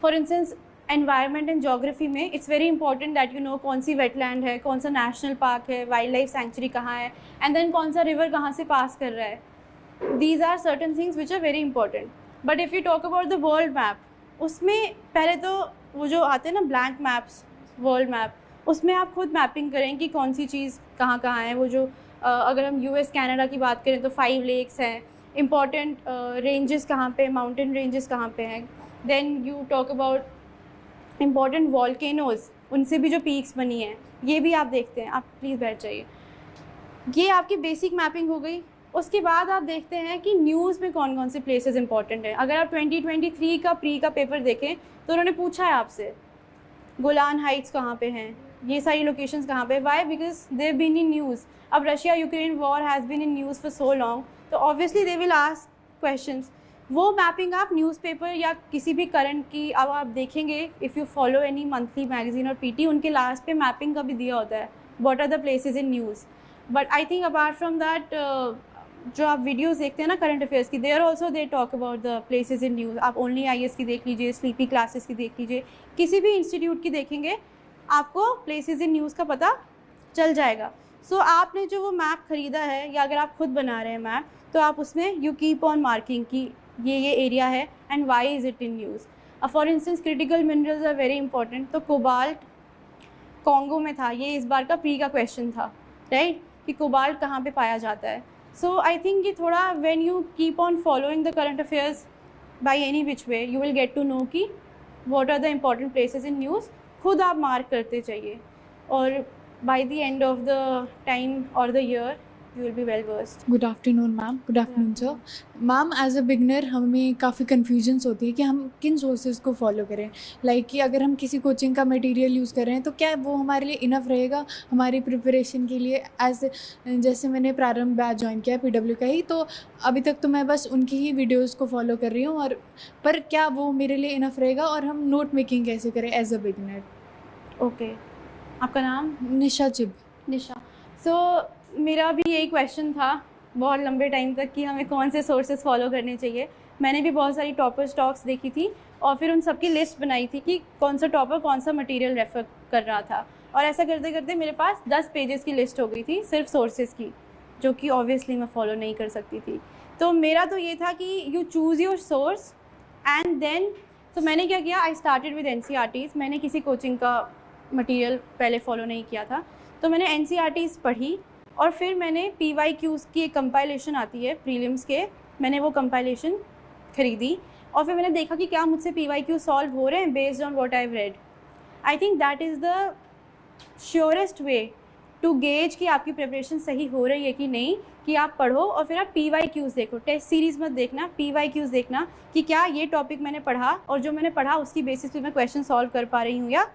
For instance environment and geography में it's very important that you know कौन सी वेटलैंड है, कौन सा नेशनल पार्क है, वाइल्ड लाइफ सेंचुरी कहाँ है, एंड देन कौन सा रिवर कहाँ से पास कर रहा है। These are certain things which are very important. But if you talk about the world map, उसमें पहले तो वो जो आते हैं ना ब्लैंक मैप्स, वर्ल्ड मैप, उसमें आप खुद मैपिंग करें कि कौन सी चीज़ कहाँ कहाँ है। वो जो अगर हम यूएस कनाडा की बात करें तो 5 लेक्स हैं, इम्पॉर्टेंट रेंजेस कहाँ पे, माउंटेन रेंजेस कहाँ पे हैं। Then you talk about important volcanoes, उनसे भी जो पीक्स बनी हैं ये भी आप देखते हैं। आप प्लीज़ बैठ जाइए। ये आपकी बेसिक मैपिंग हो गई। उसके बाद आप देखते हैं कि न्यूज़ में कौन कौन से प्लेसेस इंपॉर्टेंट हैं। अगर आप 2023 का प्री का पेपर देखें तो उन्होंने पूछा है आपसे गोलान हाइट्स कहाँ पे हैं, ये सारी लोकेशंस कहाँ पे। Why? Because they have been in news. अब Russia Ukraine war has been in news for so long, तो obviously they will ask questions. वो मैपिंग आप न्यूज़पेपर या किसी भी करंट की, अब आप देखेंगे if you follow any monthly magazine और पीटी, उनके लास्ट पे मैपिंग का भी दिया होता है, what are the places in news. But I think apart from that जो आप वीडियोस देखते हैं ना करंट अफेयर्स की, there also they talk about the places in news. आप ओनली IAS की देख लीजिए, स्लीपी क्लासेस की देख लीजिए, किसी भी इंस्टीट्यूट की देखेंगे आपको प्लेसेस इन न्यूज़ का पता चल जाएगा। सो आपने जो वो मैप ख़रीदा है या अगर आप खुद बना रहे हैं मैप, तो आप उसमें यू कीप ऑन मार्किंग कि ये एरिया है and why is it in news. अब for instance critical minerals are very important, तो कोबाल्ट कॉन्गो में था, ये इस बार का प्री का क्वेश्चन था, राइट, कि कोबाल्ट कहाँ पे पाया जाता है। सो आई थिंक ये थोड़ा when you keep on following the current affairs by any which way, you will get to know कि what are the important places in news. खुद आप मार्क करते चाहिए और by the end of the time और the year you will be well versed. Good afternoon ma'am. Good afternoon sir. Ma'am as a beginner हमें काफ़ी confusions होती है कि हम किन सोर्सेज को फॉलो करें। लाइक कि अगर हम किसी कोचिंग का मटेरियल यूज़ कर रहे हैं तो क्या वो हमारे लिए इनफ रहेगा हमारी प्रिपरेशन के लिए। जैसे मैंने प्रारंभ बैच ज्वाइन किया PW का ही, तो अभी तक तो मैं बस उनकी ही वीडियोज़ को फॉलो कर रही हूँ, और पर क्या वो मेरे लिए इनफ रहेगा, और हम नोट मेकिंग कैसे करें एज अ बिगनर। ओके, आपका नाम? निशा चिब। निशा। सो मेरा भी यही क्वेश्चन था बहुत लंबे टाइम तक कि हमें कौन से सोर्सेज फॉलो करने चाहिए। मैंने भी बहुत सारी टॉपर स्टॉक्स देखी थी और फिर उन सबकी लिस्ट बनाई थी कि कौन सा टॉपर कौन सा मटेरियल रेफ़र कर रहा था, और ऐसा करते करते मेरे पास 10 पेजेस की लिस्ट हो गई थी सिर्फ सोर्सेज की, जो कि ऑब्वियसली मैं फॉलो नहीं कर सकती थी। तो मेरा तो ये था कि you choose your source and then, तो मैंने क्या किया, आई स्टार्टेड विद NCERTs। मैंने किसी कोचिंग का मटेरियल पहले फॉलो नहीं किया था, तो मैंने NCERTs पढ़ी और फिर मैंने PYQs की एक कंपाइलेशन आती है प्रीलिम्स के, मैंने वो कंपाइलेशन ख़रीदी और फिर मैंने देखा कि क्या मुझसे PYQ सॉल्व हो रहे हैं based on what I have read. I think that is the surest way to gauge कि आपकी प्रिपरेशन सही हो रही है कि नहीं, कि आप पढ़ो और फिर आप PYQs देखो। टेस्ट सीरीज़ मत देखना, PYQs देखना कि क्या ये टॉपिक मैंने पढ़ा और जो मैंने पढ़ा उसकी बेसिस पे मैं क्वेश्चन सॉल्व कर पा रही हूँ या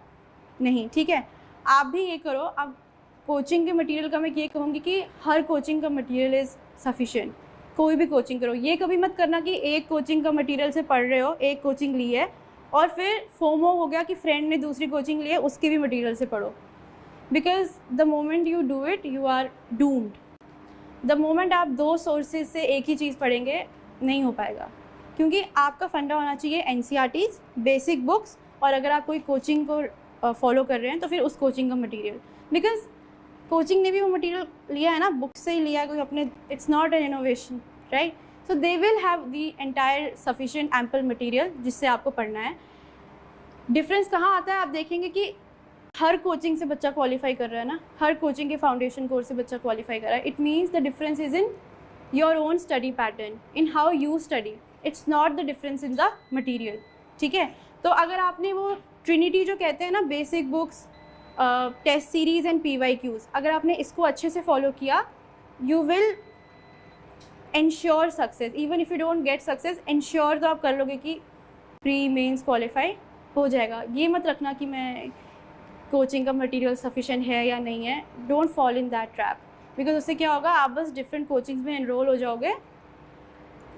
नहीं। ठीक है, आप भी ये करो। अब कोचिंग के मटेरियल का मैं ये कहूँगी कि हर कोचिंग का मटेरियल इज़ सफिशिएंट। कोई भी कोचिंग करो, ये कभी मत करना कि एक कोचिंग का मटेरियल से पढ़ रहे हो, एक कोचिंग ली है और फिर फोमो हो गया कि फ्रेंड ने दूसरी कोचिंग ली है उसके भी मटेरियल से पढ़ो, because the moment you do it you are doomed. The moment आप 2 सोर्सेज से एक ही चीज़ पढ़ेंगे नहीं हो पाएगा, क्योंकि आपका फंडा होना चाहिए NCERTs, बेसिक बुक्स, और अगर आप कोई कोचिंग को फॉलो कर रहे हैं तो फिर उस कोचिंग का मटेरियल, बिकॉज कोचिंग ने भी वो मटेरियल लिया है ना, बुक से ही लिया है कोई अपने, it's not an innovation, right. So they will have the entire sufficient ample material जिससे आपको पढ़ना है। डिफरेंस कहाँ आता है, आप देखेंगे कि हर कोचिंग से बच्चा क्वालिफाई कर रहा है ना, हर कोचिंग के फाउंडेशन कोर्स से बच्चा क्वालिफाई कर रहा है। It means the difference is in your own study pattern, in how you study, it's not the difference in the material. ठीक है, तो अगर आपने वो ट्रिनिटी जो कहते हैं ना, basic books, test series and PYQs, अगर आपने इसको अच्छे से फॉलो किया, you will ensure success. Even if you don't get success, ensure तो आप कर लोगे कि प्री मेंस क्वालिफाई हो जाएगा। ये मत रखना कि मैं कोचिंग का मटेरियल सफिशिएंट है या नहीं है, don't fall in that trap, because उससे क्या होगा, आप बस डिफरेंट कोचिंग्स में एनरोल हो जाओगे,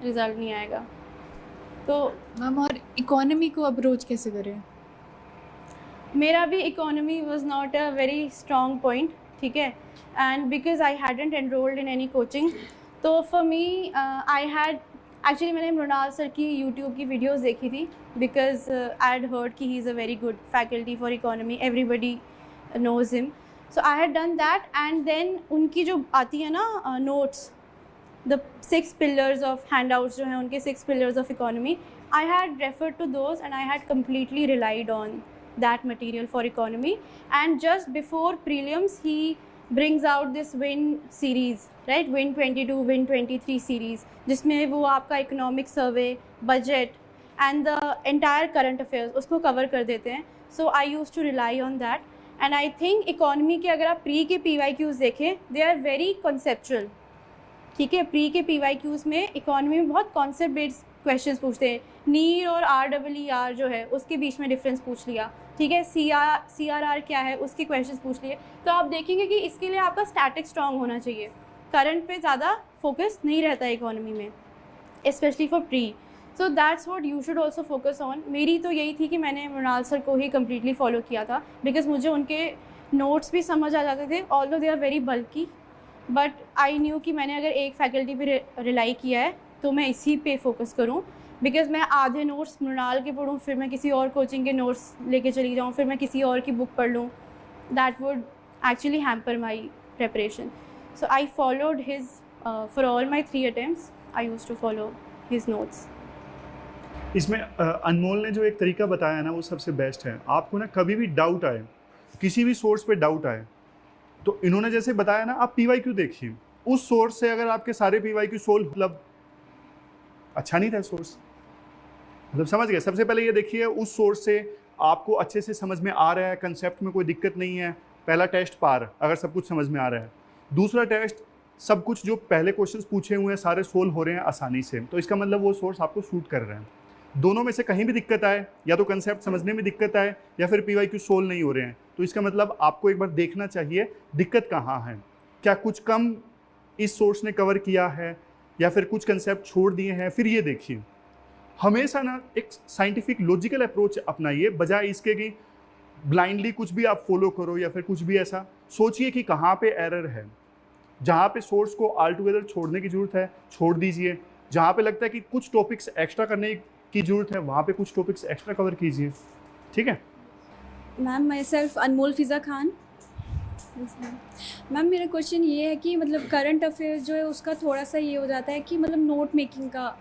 रिजल्ट नहीं आएगा। तो मैम, और इकोनॉमी को अप्रोच कैसे करें? मेरा भी economy was not a very strong point, ठीक है, and because I hadn't enrolled in any coaching, तो for me I had actually, मैंने मृणाल सर की यूट्यूब की वीडियोस देखी थी, बिकॉज आई हैड हर्ड कि he is a very good faculty for economy, everybody knows him, so I had done that. And then उनकी जो आती है ना notes, the 6 pillars of handouts जो हैं उनके 6 pillars of economy, I had referred to those and I had completely relied on that material for economy. And just before prelims he brings out this Win series, right? Win 22, Win 23 series, जिसमें वो आपका economic survey, budget and the entire current affairs उसको cover कर देते हैं. So I use to rely on that. And I think economy के अगर आप प्री के PYQs देखें, दे आर वेरी कॉन्सेप्चुअल. ठीक है, प्री के PYQs में इकोनॉमी में बहुत कॉन्सेप्ट बेस्ड क्वेश्चंस पूछते हैं. नीर और REER जो है उसके बीच में डिफरेंस पूछ लिया. ठीक है, CRR क्या है उसके क्वेश्चंस पूछ लिए. तो आप देखेंगे कि इसके लिए आपका स्टैटिक स्ट्रॉन्ग होना चाहिए. करंट पे ज़्यादा फोकस नहीं रहता है इकोनॉमी में, specially for pre. So that's what you should also focus on. मेरी तो यही थी कि मैंने मृणाल सर को ही कम्प्लीटली फॉलो किया था, बिकॉज मुझे उनके नोट्स भी समझ आ जाते थे, although they are very bulky. But I knew कि मैंने अगर एक फैकल्टी पे रिलाई किया है तो मैं इसी पे फोकस करूं, बिकॉज मैं आधे नोट्स मृणाल के पढ़ूं, फिर मैं किसी और कोचिंग के नोट्स लेके चली जाऊं, फिर मैं किसी और की बुक पढ़ लूं. That would actually hamper my preparation. So I followed his for all my 3 attempts. I used to follow his notes. इसमें अनमोल ने जो एक तरीका बताया ना वो सबसे बेस्ट है. आपको ना कभी भी डाउट आए, किसी भी सोर्स पे डाउट आए, तो इन्होंने जैसे बताया ना, आप PYQ देखिए. उस सोर्स से अगर आपके सारे PYQ सोल्व, मतलब अच्छा नहीं था सोर्स, मतलब समझ गए. सबसे पहले ये देखिए उस सोर्स से आपको अच्छे से समझ में आ रहा है, कंसेप्ट में कोई दिक्कत नहीं है. पहला टेस्ट पार, अगर सब कुछ समझ में आ रहा है. दूसरा टेस्ट, सब कुछ जो पहले क्वेश्चंस पूछे हुए हैं सारे सोल्व हो रहे हैं आसानी से, तो इसका मतलब वो सोर्स आपको सूट कर रहे हैं. दोनों में से कहीं भी दिक्कत आए, या तो कंसेप्ट समझने में दिक्कत आए या फिर PYQ सोल्व नहीं हो रहे हैं, तो इसका मतलब आपको एक बार देखना चाहिए दिक्कत कहाँ है. क्या कुछ कम इस सोर्स ने कवर किया है या फिर कुछ कंसेप्ट छोड़ दिए हैं. फिर ये देखिए, हमेशा ना एक साइंटिफिक लॉजिकल अप्रोच अपनाइए, बजाय इसके कि ब्लाइंडली कुछ भी आप फॉलो करो या फिर कुछ भी ऐसा सोचिए कि कहाँ पे एरर है. जहाँ पे सोर्स को ऑल टुगेदर छोड़ने की ज़रूरत है, छोड़ दीजिए. जहाँ पे लगता है कि कुछ टॉपिक्स एक्स्ट्रा करने की ज़रूरत है, वहाँ पे कुछ टॉपिक्स एक्स्ट्रा कवर कीजिए. ठीक है ma'am. My self Anmol Fiza Khan. Ma'am मेरा क्वेश्चन ये है कि मतलब करंट अफेयर्स जो है उसका थोड़ा सा ये हो जाता है कि मतलब नोट मेकिंग का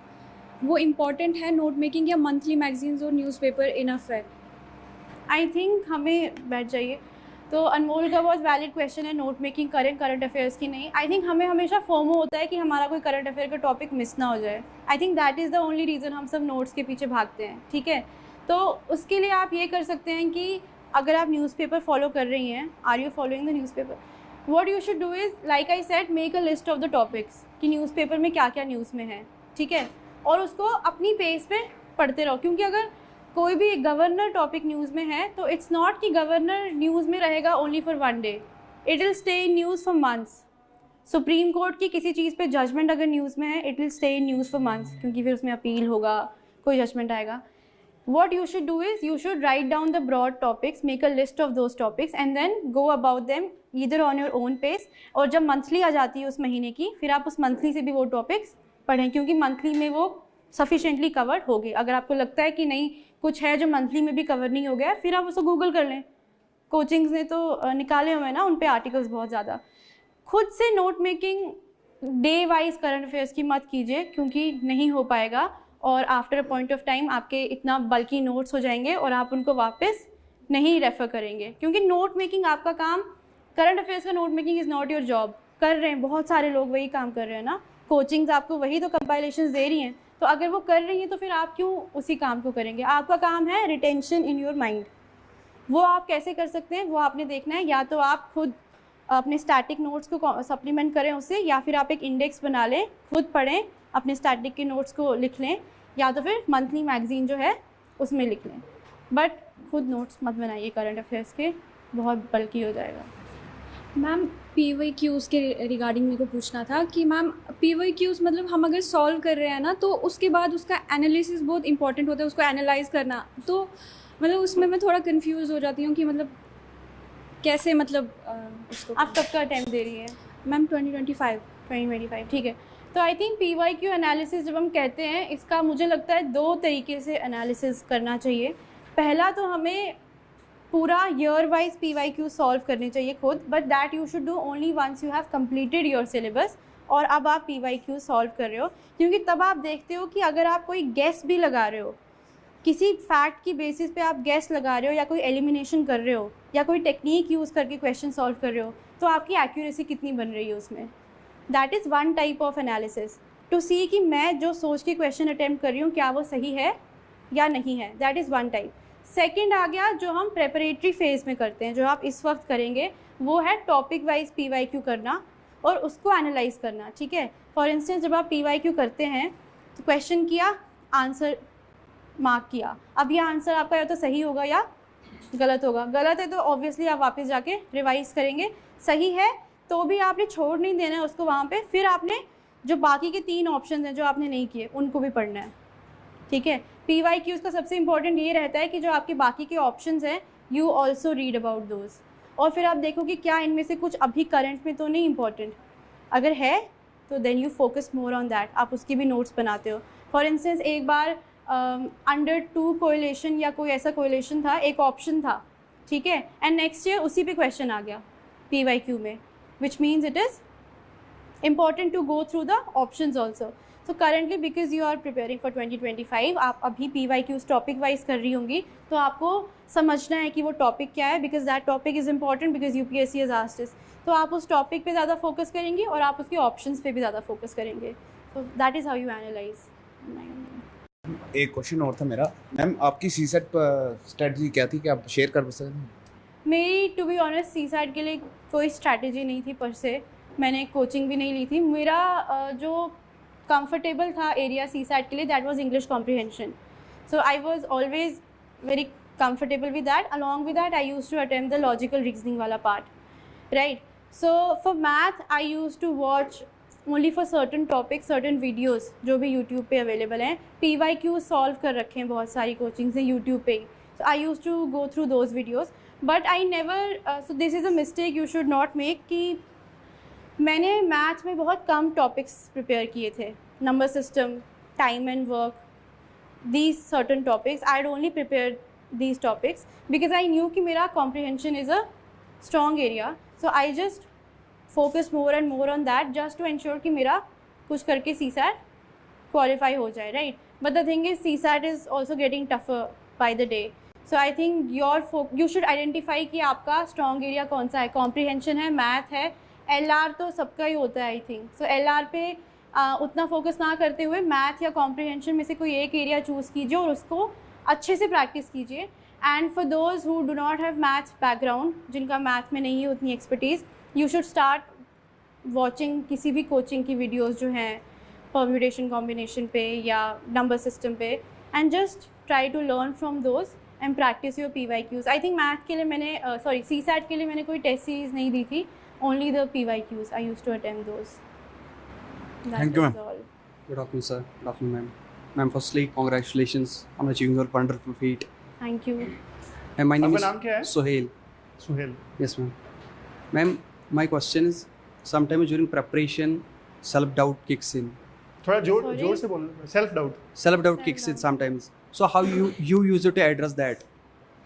वो इम्पॉर्टेंट है, नोट मेकिंग, या मंथली मैगजीन्स और न्यूज़पेपर इनफ है? आई थिंक हमें बैठ जाइए. तो अनमोल का बहुत वैलिड क्वेश्चन है, नोट मेकिंग करंट अफेयर्स की नहीं. आई थिंक हमें हमेशा फोमो होता है कि हमारा कोई करंट अफेयर का टॉपिक मिस ना हो जाए. आई think that is the only reason हम सब नोट्स के पीछे भागते हैं. ठीक है, तो उसके लिए आप ये कर सकते हैं कि अगर आप न्यूज़पेपर फॉलो कर रही हैं, are you following the newspaper, what you should do is, like I said, make a list of the topics कि न्यूज़पेपर में क्या क्या न्यूज़ में है. ठीक है, और उसको अपनी पेज पे पढ़ते रहो. क्योंकि अगर कोई भी गवर्नर टॉपिक न्यूज़ में है तो इट्स नॉट कि गवर्नर न्यूज़ में रहेगा only for 1 day, it will stay in news for months. Supreme court की किसी चीज़ पे जजमेंट अगर न्यूज़ में है, it will stay in news for months, क्योंकि फिर उसमें अपील होगा, कोई जजमेंट आएगा. What you should do is you should write down the broad topics, make a list of those topics and then go about them either on your own pace. और जब monthly आ जाती है उस महीने की, फिर आप उस मंथली से भी वो टॉपिक्स पढ़ें, क्योंकि मंथली में वो सफिशेंटली कवर्ड होगी. अगर आपको लगता है कि नहीं कुछ है जो मंथली में भी कवर नहीं हो गया, फिर आप उसको गूगल कर लें. कोचिंग्स ने तो निकाले हुए हैं ना उन पे आर्टिकल्स बहुत ज़्यादा. खुद से note making day wise current affairs की मत कीजिए, क्योंकि नहीं हो पाएगा और after a point of time आपके इतना बल्कि नोट्स हो जाएंगे और आप उनको वापस नहीं रेफ़र करेंगे. क्योंकि नोट मेकिंग आपका काम, करंट अफेयर्स का note making is not your job. कर रहे हैं बहुत सारे लोग, वही काम कर रहे हैं ना, कोचिंग्स आपको वही तो कंपाइलेशंस दे रही हैं. तो अगर वो कर रही हैं तो फिर आप क्यों उसी काम को करेंगे. आपका काम है रिटेंशन इन योर माइंड. वो आप कैसे कर सकते हैं वो आपने देखना है. या तो आप खुद अपने स्टैटिक नोट्स को सप्लीमेंट करें उससे, या फिर आप एक इंडेक्स बना लें, खुद पढ़ें, अपने स्टैटिक के नोट्स को लिख लें, या तो फिर मंथली मैगजीन जो है उसमें लिख लें. बट खुद नोट्स मत बनाइए करंट अफेयर्स के, बहुत बल्कि हो जाएगा. मैम PYQs के रिगार्डिंग मेरे को पूछना था कि मैम PYQs मतलब हम अगर सॉल्व कर रहे हैं ना, तो उसके बाद उसका एनालिसिस बहुत इंपॉर्टेंट होता है, उसको एनालाइज करना. तो मतलब उसमें मैं थोड़ा कंफ्यूज हो जाती हूँ कि मतलब कैसे, मतलब उसको. आप कब का अटैम्प्ट दे रही है? मैम 2025. ठीक है. तो आई थिंक PYQ एनालिसिस जब हम कहते हैं, इसका मुझे लगता है 2 तरीके से एनालिसिस करना चाहिए. पहला तो हमें पूरा ईयर वाइज PYQ सॉल्व करने चाहिए खुद, but that you should do only once you have completed your syllabus और अब आप PYQ सॉल्व कर रहे हो. क्योंकि तब आप देखते हो कि अगर आप कोई गेस भी लगा रहे हो किसी फैक्ट की बेसिस पे आप गेस लगा रहे हो या कोई एलिमिनेशन कर रहे हो या कोई टेक्निक यूज़ करके क्वेश्चन सॉल्व कर रहे हो, तो आपकी एक्यूरेसी कितनी बन रही है उसमें। That is one type of analysis to see कि मैं जो सोच के क्वेश्चन अटैम्प्ट कर रही हूँ क्या वो सही है या नहीं है। That is one type. Second आ गया जो हम प्रेपरेटरी फेज़ में करते हैं, जो आप इस वक्त करेंगे, वो है टॉपिक वाइज PYQ करना और उसको एनालाइज करना। ठीक है, फॉर इंस्टेंस जब आप PYQ करते हैं तो क्वेश्चन किया, आंसर मार्क किया, अब यह आंसर आपका या तो सही होगा या गलत होगा। गलत है तो ऑब्वियसली आप वापस जाके रिवाइज करेंगे, सही है तो भी आपने छोड़ नहीं देना है उसको वहाँ पे, फिर आपने जो बाकी के 3 ऑप्शन हैं जो आपने नहीं किए उनको भी पढ़ना है। ठीक है, PYQs का सबसे इंपॉर्टेंट ये रहता है कि जो आपके बाकी के ऑप्शंस हैं you also read about those, और फिर आप देखो कि क्या इनमें से कुछ अभी करंट में तो नहीं इम्पॉर्टेंट, अगर है तो then you focus more on that, आप उसकी भी नोट्स बनाते हो। फॉर इंस्टेंस एक बार अंडर 2 कोरिलेशन या कोई ऐसा कोरिलेशन था, एक ऑप्शन था, ठीक है, एंड नेक्स्ट ईयर उसी पे क्वेश्चन आ गया PYQ में, which means it is important to go through the options also. So currently because you are preparing for 2025, आप अभी PYQs टॉपिक वाइज कर रही होंगी, तो आपको समझना है कि वो टॉपिक क्या है, because that topic is important because UPSC has asked us. तो आप उस टॉपिक पे ज़्यादा फोकस करेंगी और आप उसके ऑप्शंस पे भी ज़्यादा फोकस करेंगे। So that is how you analyze. एक क्वेश्चन और था मेरा, मैम आपकी CSET स्ट्रेटजी क्या थी, कि आप शेयर कर सकते हैं? मेरी टू बी ऑनेस्ट CSAT के लिए कोई स्ट्रैटेजी नहीं थी पर से, मैंने कोचिंग भी नहीं ली थी। मेरा जो कंफर्टेबल था एरिया CSAT के लिए that was English comprehension, so I was always very comfortable with that. Along with that I used to attempt the logical reasoning वाला part, right. So for math I used to watch only for certain topic, certain videos जो भी YouTube पे available हैं। PYQ solve कर रखे हैं बहुत सारी कोचिंग से यूट्यूब पे ही, so I used to go through those videos, but I never, so this is a mistake you should not make, कि मैंने मैथ में बहुत कम टॉपिक्स प्रिपेयर किए थे, number system, time and work, these certain topics I had only prepare these topics because I knew कि मेरा comprehension is a strong area, so I just focus more and more on that just to ensure कि मेरा कुछ करके CSAT qualify हो जाए, right. But the thing is CSAT is also getting tougher by the day, so I think you should identify कि आपका strong area कौन सा है। कॉम्प्रिहेंशन है, मैथ है, LR तो सबका ही होता है आई थिंक, सो LR पे उतना फोकस ना करते हुए मैथ या कॉम्प्रिहेंशन में से कोई एक एरिया चूज़ कीजिए और उसको अच्छे से प्रैक्टिस कीजिए। And for those who do not have math background, जिनका मैथ में नहीं है उतनी expertise, you should start watching किसी भी कोचिंग की वीडियोज़ जो हैं परम्यूटेशन कॉम्बिनेशन पे या नंबर सिस्टम पे, and just try to learn from those and practice your PYQs। I think math के लिए मैंने CSAT के लिए मैंने कोई टेस्ट सीरीज़ नहीं दी थी, only the PYQs I used to attempt those. Thank you, ma'am. All. Good afternoon, sir. Good afternoon, ma'am. Ma'am, firstly, congratulations on achieving your wonderful feat. Thank you. And my name आपका is नाम क्या है? Sohail. Suhail. Yes, ma'am. Ma'am, my question is, sometimes during preparation, self-doubt kicks in. थोड़ा Sorry? जोर से बोलना, self doubt. Self-doubt kicks in sometimes. So how you use it to address that?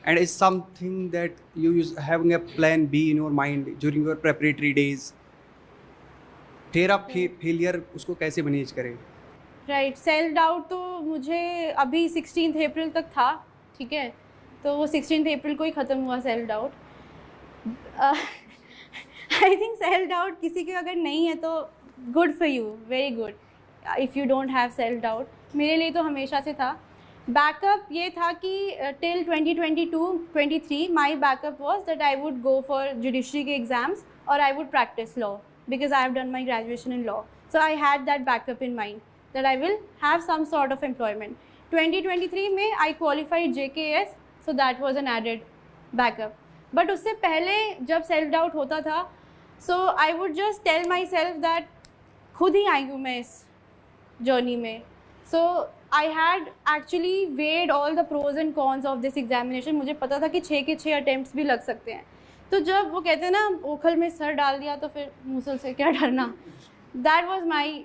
And is something that you use having a plan B in your mind during your preparatory days. फिर आप failure उसको कैसे manage करें? Right, self doubt तो मुझे अभी 16 अप्रैल तक था, ठीक है, तो वो 16 अप्रैल को ही ख़त्म हुआ सेल्फ डाउट। आई थिंक सेल्फ डाउट किसी के अगर नहीं है तो good for you, very good if you don't have self doubt. मेरे लिए तो हमेशा से था। बैकअप ये था कि till 2022-23 my backup was that I would go for judiciary के एग्ज़ाम्स और I would practice law because I have done my graduation in law, so I had that backup in mind that I will have some sort of employment. 2023 में I qualified JKS, so that was an added backup. But उससे पहले जब self doubt होता था, so I would just tell my self that खुद ही आई हूँ मैं इस जर्नी में, सो I had actually weighed all the pros and cons of this examination. मुझे पता था कि 6 के 6 अटैम्प्ट्स भी लग सकते हैं, तो जब वो कहते हैं ना ओखल में सर डाल दिया तो फिर मूसल से क्या डरना, that was my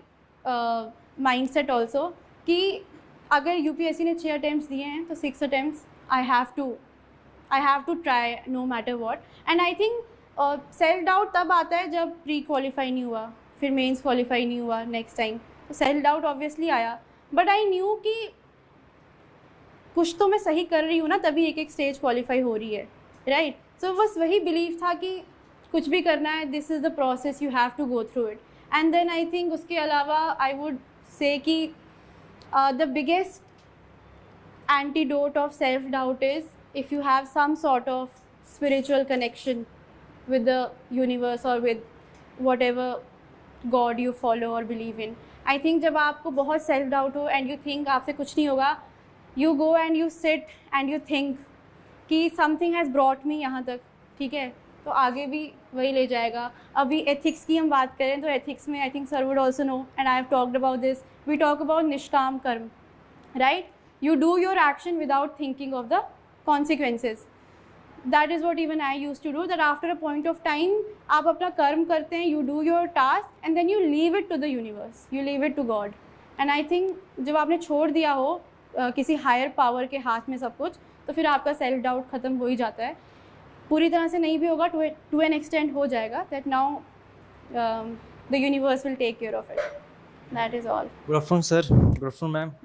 mind set also कि अगर UPSC ने 6 अटैम्प्ट्स दिए हैं तो 6 attempts I have to try no matter what. And I think self doubt तब आता है जब प्री क्वालिफाई नहीं हुआ, फिर मेंस क्वालिफाई नहीं हुआ नेक्स्ट टाइम, तो सेल्फ डाउट ऑब्वियसली आया। बट आई न्यू कि कुछ तो मैं सही कर रही हूँ ना, तभी एक एक स्टेज क्वालिफाई हो रही है, राइट। सो बस वही बिलीव था कि कुछ भी करना है, this is the process, you have to go through it. And then I think उसके अलावा आई वुड से कि the biggest antidote of self-doubt is if you have some sort of spiritual connection with the universe or with whatever God you follow or believe in. I think जब आपको बहुत self-doubt हो and you think आपसे कुछ नहीं होगा, you go and you sit and you think कि something has brought me यहाँ तक, ठीक है, तो आगे भी वही ले जाएगा। अभी ethics की हम बात करें तो ethics में I think sir would also know and I have talked about this. We talk about निष्काम कर्म, right? You do your action without thinking of the consequences. That is what even I used to do, that after a point of time आप अपना कर्म करते हैं, you do your task and then you leave it to the universe, you leave it to God. And I think जब आपने छोड़ दिया हो किसी हायर पावर के हाथ में सब कुछ, तो फिर आपका सेल्फ डाउट ख़त्म हो ही जाता है। पूरी तरह से नहीं भी होगा, to an extent हो जाएगा, that now the universe will take care of it. That is all. Good afternoon sir, good afternoon ma'am.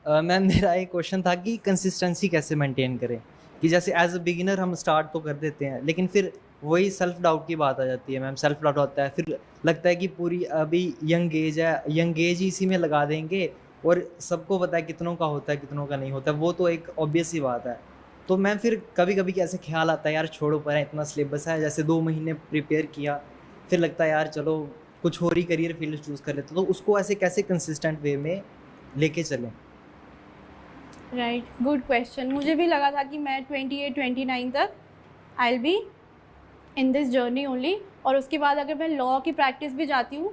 Ma'am मेरा एक क्वेश्चन था कि कंसिस्टेंसी कैसे मेंटेन करें, कि जैसे एज अ बिगिनर हम स्टार्ट तो कर देते हैं, लेकिन फिर वही सेल्फ डाउट की बात आ जाती है मैम। सेल्फ डाउट होता है, फिर लगता है कि पूरी अभी यंग एज है, यंग एज ही इसी में लगा देंगे, और सबको पता है कितनों का होता है कितनों का नहीं होता, वो तो एक ऑब्वियस ही बात है। तो मैम फिर कभी कभी कैसे ख्याल आता है यार छोड़ो पर इतना सिलेबस है, जैसे 2 महीने प्रिपेयर किया, फिर लगता है यार चलो कुछ और ही करियर फील्ड चूज़ कर लेते, तो उसको ऐसे कैसे कंसिस्टेंट वे में लेके चलें? Right, good question. मुझे भी लगा था कि मैं 28-29 तक आई will be in this journey only, और उसके बाद अगर मैं लॉ की प्रैक्टिस भी जाती हूँ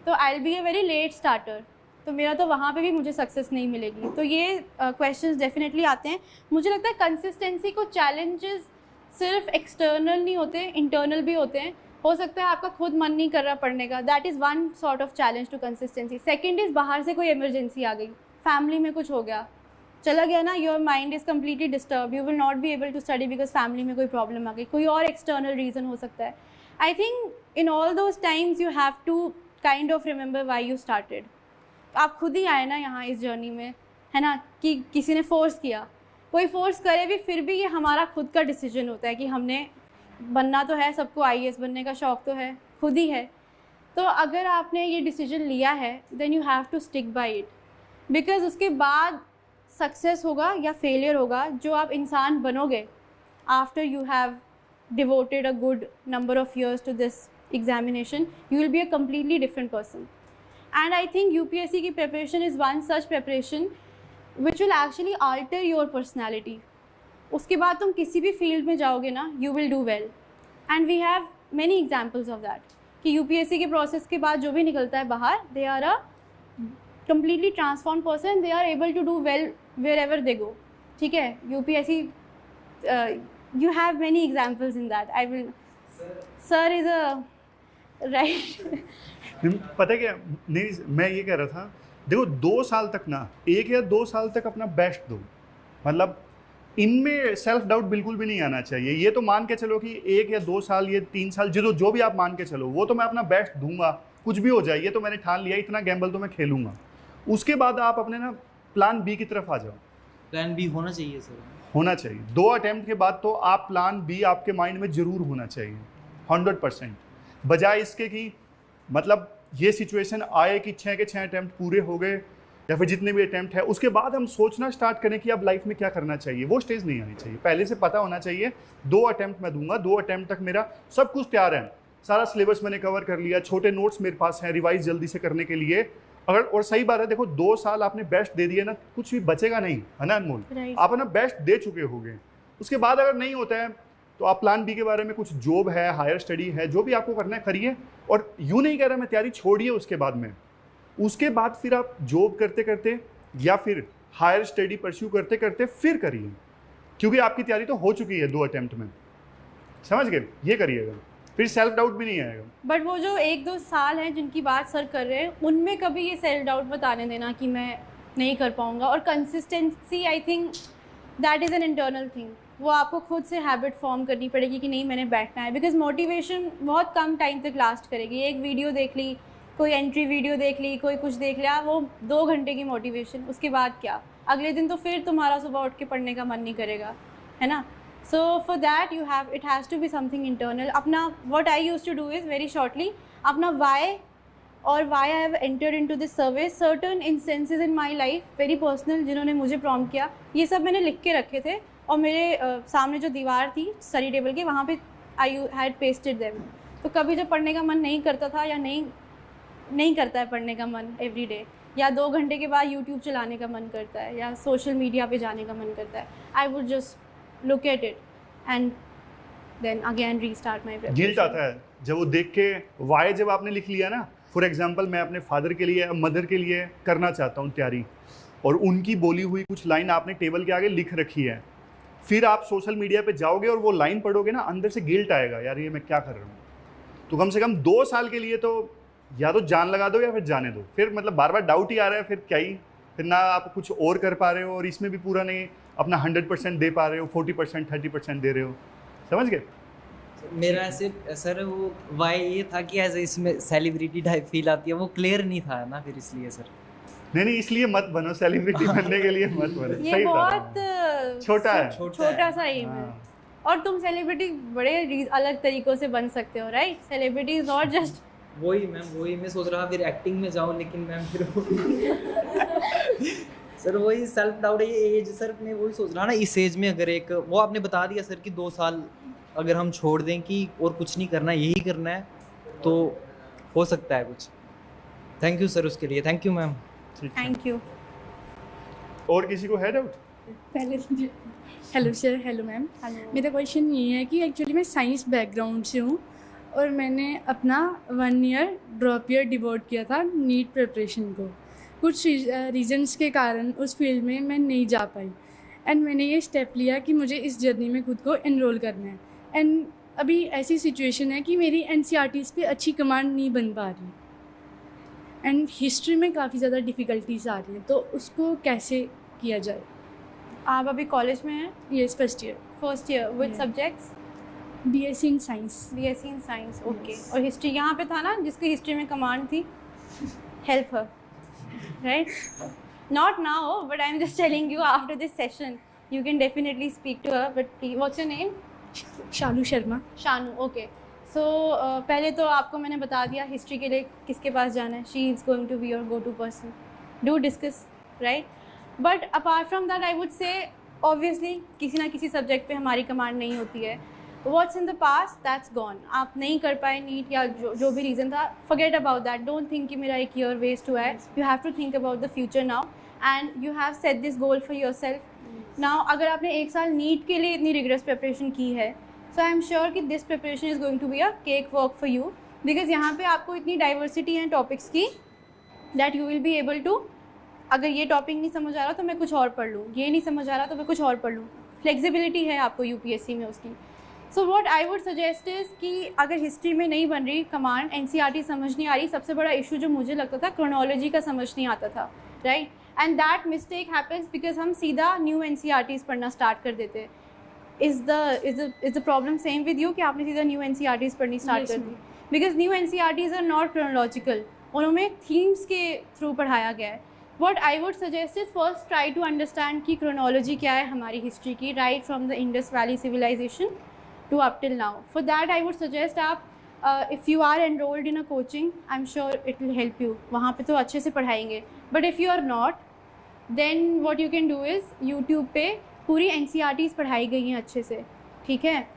तो I will be a very late starter, तो मेरा तो वहाँ पे भी मुझे सक्सेस नहीं मिलेगी। तो ये क्वेश्चंस डेफिनेटली आते हैं। मुझे लगता है कंसिस्टेंसी को चैलेंजेस सिर्फ एक्सटर्नल नहीं होते, इंटरनल भी होते हैं। हो सकता है आपका खुद मन नहीं कर रहा पढ़ने का, that is one sort of challenge to consistency. Second is बाहर से कोई इमरजेंसी आ गई, फैमिली में कुछ हो गया, चला गया ना, your mind is completely disturb, you will not be able to study because family में कोई प्रॉब्लम आ गई, कोई और एक्सटर्नल रीज़न हो सकता है। I think in all those times you have to kind of remember why you started. आप खुद ही आए ना यहाँ इस जर्नी में, है ना, कि किसी ने फोर्स किया, कोई फोर्स करे भी, फिर भी ये हमारा खुद का डिसीजन होता है कि हमने बनना तो है, सबको IAS बनने का शौक़ तो है, खुद ही है। तो अगर आपने ये डिसीजन लिया है then you have to stick by it, because उसके बाद सक्सेस होगा या फेलियर होगा, जो आप इंसान बनोगे after you have devoted a good number of years to this examination, you will be a completely different person. And I think UPSC की preparation is one such preparation which will actually alter your personality. उसके बाद तुम किसी भी field में जाओगे ना, you will do well. And we have many examples of that कि UPSC के प्रोसेस के बाद जो भी निकलता है बाहर, दे are a completely transformed person, they are able to do well wherever they go, ठीक है। UPSC you have many examples in that. I will sir is a right पता है क्या, नहीं मैं ये कह रहा था, देखो 2 साल तक ना, 1 या 2 साल तक अपना बेस्ट दो, मतलब इनमें सेल्फ डाउट बिल्कुल भी नहीं आना चाहिए। ये तो मान के चलो कि 1 या 2 साल, ये 3 साल, जो भी आप मान के चलो, वो तो मैं अपना बेस्ट दूंगा, कुछ भी हो जाए, ये तो मैंने ठान लिया, इतना गैम्बल तो मैं खेलूंगा। उसके बाद आप अपने ना प्लान बी की तरफ आ जाओ। प्लान बी होना चाहिए सर, होना चाहिए। 2 अटेम्प्ट के बाद तो आप प्लान बी आपके माइंड में ज़रूर होना चाहिए 100%, बजाय इसके कि मतलब ये सिचुएशन आए कि 6 के 6 अटेम्प्ट पूरे हो गए या फिर जितने भी अटेम्प्ट है, उसके बाद हम सोचना स्टार्ट करें कि अब लाइफ में क्या करना चाहिए। वो स्टेज नहीं आनी चाहिए, पहले से पता होना चाहिए 2 अटेम्प्ट मैं दूंगा, 2 अटेम्प्ट तक मेरा सब कुछ तैयार है, सारा सिलेबस मैंने कवर कर लिया, छोटे नोट्स मेरे पास हैं रिवाइज जल्दी से करने के लिए। अगर और सही बात है, देखो 2 साल आपने बेस्ट दे दिया ना, कुछ भी बचेगा नहीं, है ना अनमोल, आप अपना बेस्ट दे चुके होंगे। उसके बाद अगर नहीं होता है तो आप प्लान बी के बारे में, कुछ जॉब है, हायर स्टडी है, जो भी आपको करना है करिए। और यूँ नहीं कह रहा मैं तैयारी छोड़िए उसके बाद में, उसके बाद फिर आप जॉब करते करते या फिर हायर स्टडी परस्यू करते करते फिर करिए, क्योंकि आपकी तैयारी तो हो चुकी है 2 अटेम्प्ट में, समझ गए, ये करिएगा, फिर सेल्फ डाउट भी नहीं आएगा। बट वो जो 1-2 साल हैं जिनकी बात सर कर रहे हैं, उनमें कभी ये सेल्फ डाउट बताने देना कि मैं नहीं कर पाऊँगा। और consistency, I think that is an internal thing, वो आपको खुद से हैबिट फॉर्म करनी पड़ेगी कि नहीं मैंने बैठना है, बिकॉज मोटिवेशन बहुत कम टाइम तक लास्ट करेगी। एक वीडियो देख ली, कोई एंट्री वीडियो देख ली, कोई कुछ देख लिया, वो 2 घंटे की मोटिवेशन, उसके बाद क्या। अगले दिन तो फिर तुम्हारा सुबह उठ के पढ़ने का मन नहीं करेगा, है ना। So for that you have, it has to be something internal. अपना what I used to do is very shortly अपना वाई और why I have entered into this service, certain instances in my life very personal जिन्होंने मुझे prompt किया, ये सब मैंने लिख के रखे थे और मेरे सामने जो दीवार थी स्टडी टेबल के वहाँ पे आई हैड पेस्टेड देम। तो कभी जब पढ़ने का मन नहीं करता था या नहीं करता है पढ़ने का मन एवरी डे, या 2 घंटे के बाद यूट्यूब चलाने का मन करता है या सोशल मीडिया पे जाने का मन करता है, I would just look at it and then again restart my preparation. Guilt आता है जब वो देख के वाई जब आपने लिख लिया ना, फॉर एग्जांपल मैं अपने फादर के लिए मदर के लिए करना चाहता हूँ तैयारी, और उनकी बोली हुई कुछ लाइन आपने टेबल के आगे लिख रखी है, फिर आप सोशल मीडिया पे जाओगे और वो लाइन पढ़ोगे ना, अंदर से गिल्ट आएगा, यार ये मैं क्या कर रहा हूँ। तो कम से कम 2 साल के लिए तो या तो जान लगा दो या फिर जाने दो, फिर मतलब बार बार डाउट ही आ रहा है, फिर क्या ही, फिर ना आप कुछ और कर पा रहे हो और इसमें भी पूरा नहीं अपना 100% दे पा रहे हो, 40% 30% दे रहे हो, समझ गए। मेरा ऐसे सर वो वाई ये था कि ऐसे इसमें सेलिब्रिटी टाइप फील आती है, वो क्लियर नहीं था ना, फिर इसलिए सर। नहीं इसलिए मत बनो, सेलिब्रिटी बनने के लिए मत बनो, ये सही बहुत छोटा है, छोटा सा एम है। और तुम सेलिब्रिटी बड़े अलग तरीक़ों से बन सकते हो, right. Celebrity is not just वही मैम, वही मैं सोच रहा फिर एक्टिंग में जाऊँ, लेकिन मैम फिर सर वही सेल्फ डाउट है, ये एज सर मैं वही सोच रहा ना, इस एज में अगर एक वो आपने बता दिया सर कि 2 साल अगर हम छोड़ दें कि और कुछ नहीं करना यही करना है तो हो सकता है कुछ। थैंक यू सर उसके लिए, thank you ma'am. Thank you. और किसी को है डाउट? पहले हेलो सर, हेलो मैम। मेरा क्वेश्चन ये है कि एक्चुअली मैं साइंस बैकग्राउंड से हूँ और मैंने अपना 1 ईयर ड्रॉप ईयर डिवोट किया था नीट प्रिपरेशन को। कुछ रीजंस के कारण उस फील्ड में मैं नहीं जा पाई एंड मैंने ये स्टेप लिया कि मुझे इस जर्नी में खुद को एनरोल करना है। एंड अभी ऐसी सिचुएशन है कि मेरी NCERTs पे अच्छी कमांड नहीं बन पा रही एंड हिस्ट्री में काफ़ी ज़्यादा डिफ़िकल्टीज आ रही हैं, तो उसको कैसे किया जाए। आप अभी कॉलेज में हैं? Yes, first year. Which subjects? BSc in science. BSc in science, okay. और हिस्ट्री यहाँ पे था ना जिसकी हिस्ट्री में कमांड थी, help her, right. Not now but I am just telling you after this session you can definitely speak to her, but what's your name? Shanu Sharma. Shanu, okay. So पहले तो आपको मैंने बता दिया हिस्ट्री के लिए किसके पास जाना है, she is going to be your go to person, do discuss, right. But apart from that I would say obviously किसी ना किसी सब्जेक्ट पे हमारी कमांड नहीं होती है। What's in the past that's gone, आप नहीं कर पाए नीट या जो भी रीज़न था, forget about that. Don't think कि मेरा 1 ईयर वेस्ट हुआ है। You have to think about the future now and you have set this goal for yourself now. अगर आपने 1 साल नीट के लिए इतनी रिगरस प्रिपरेशन की है, सो आई एम श्योर कि this preparation is going to be a cake work for you, because यहाँ पे आपको इतनी डाइवर्सिटी है टॉपिक्स की that you will be able to, अगर ये टॉपिक नहीं समझ आ रहा तो मैं कुछ और पढ़ लूँ, ये नहीं समझ आ रहा तो मैं कुछ और पढ़ लूँ। फ्लेक्सिबिलिटी है आपको UPSC में उसकी। So what I would suggest is कि अगर हिस्ट्री में नहीं बन रही कमांड, NCERT समझ नहीं आ रही, सबसे बड़ा इशू जो मुझे लगता था क्रोनोलॉजी का समझ नहीं आता था, right. And that mistake happens because हम सीधा न्यू NCERTs पढ़ना स्टार्ट कर देते हैं। Is the problem same with you कि आपने सीधा न्यू NCERTs पढ़नी स्टार्ट कर दी? Because new NCERTs are not chronological, उनमें थीम्स के थ्रू पढ़ाया गया है। What I would suggest is first try to understand कि chronology क्या है हमारी हिस्ट्री की, right from the Indus Valley civilization to up till now. For that I would suggest आप if you are enrolled in a coaching, I'm sure it will help you. वहाँ पे तो अच्छे से पढ़ाएंगे, but if you are not, then what you can do is YouTube पे पूरी NCERTs पढ़ाई गई हैं अच्छे से, ठीक है।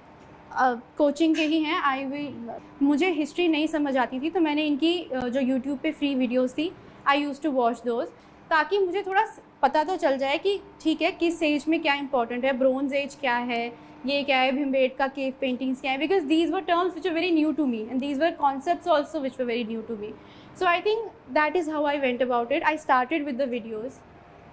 कोचिंग के ही हैं। मुझे हिस्ट्री नहीं समझ आती थी तो मैंने इनकी जो YouTube पे फ्री वीडियोज़ थी, आई यूज़ टू वॉच दोज, ताकि मुझे थोड़ा पता तो चल जाए कि ठीक है किस एज में क्या इंपॉर्टेंट है, ब्रोंज एज क्या है, ये क्या है, भीमबेटका केव पेंटिंग्स क्या है, because these were terms which are very new to me and these were concepts also which were very new to me. So I think that is how I went about it. I started with the videos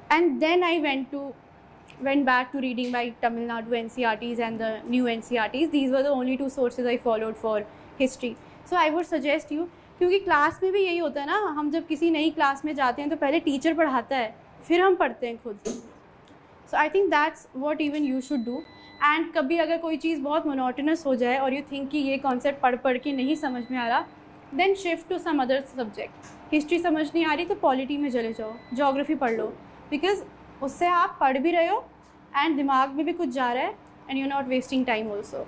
and then I went back to reading my Tamil Nadu NCERTs and the new NCERTs. These were the only two sources I followed for history. So I would suggest you, क्योंकि class में भी यही होता है ना, हम जब किसी नई क्लास में जाते हैं तो पहले टीचर पढ़ाता है फिर हम पढ़ते हैं खुद. So I think that's what even you should do. And कभी अगर कोई चीज़ बहुत मोनोटोनस हो जाए और यू थिंक कि ये कॉन्सेप्ट पढ़ के नहीं समझ में आ रहा, then shift to some other subject. History समझ नहीं आ रही तो पॉलिटी में चले जाओ, जोग्राफी पढ़ लो, बिकॉज उससे आप पढ़ भी रहे हो एंड दिमाग में भी कुछ जा रहा है and you not wasting time also.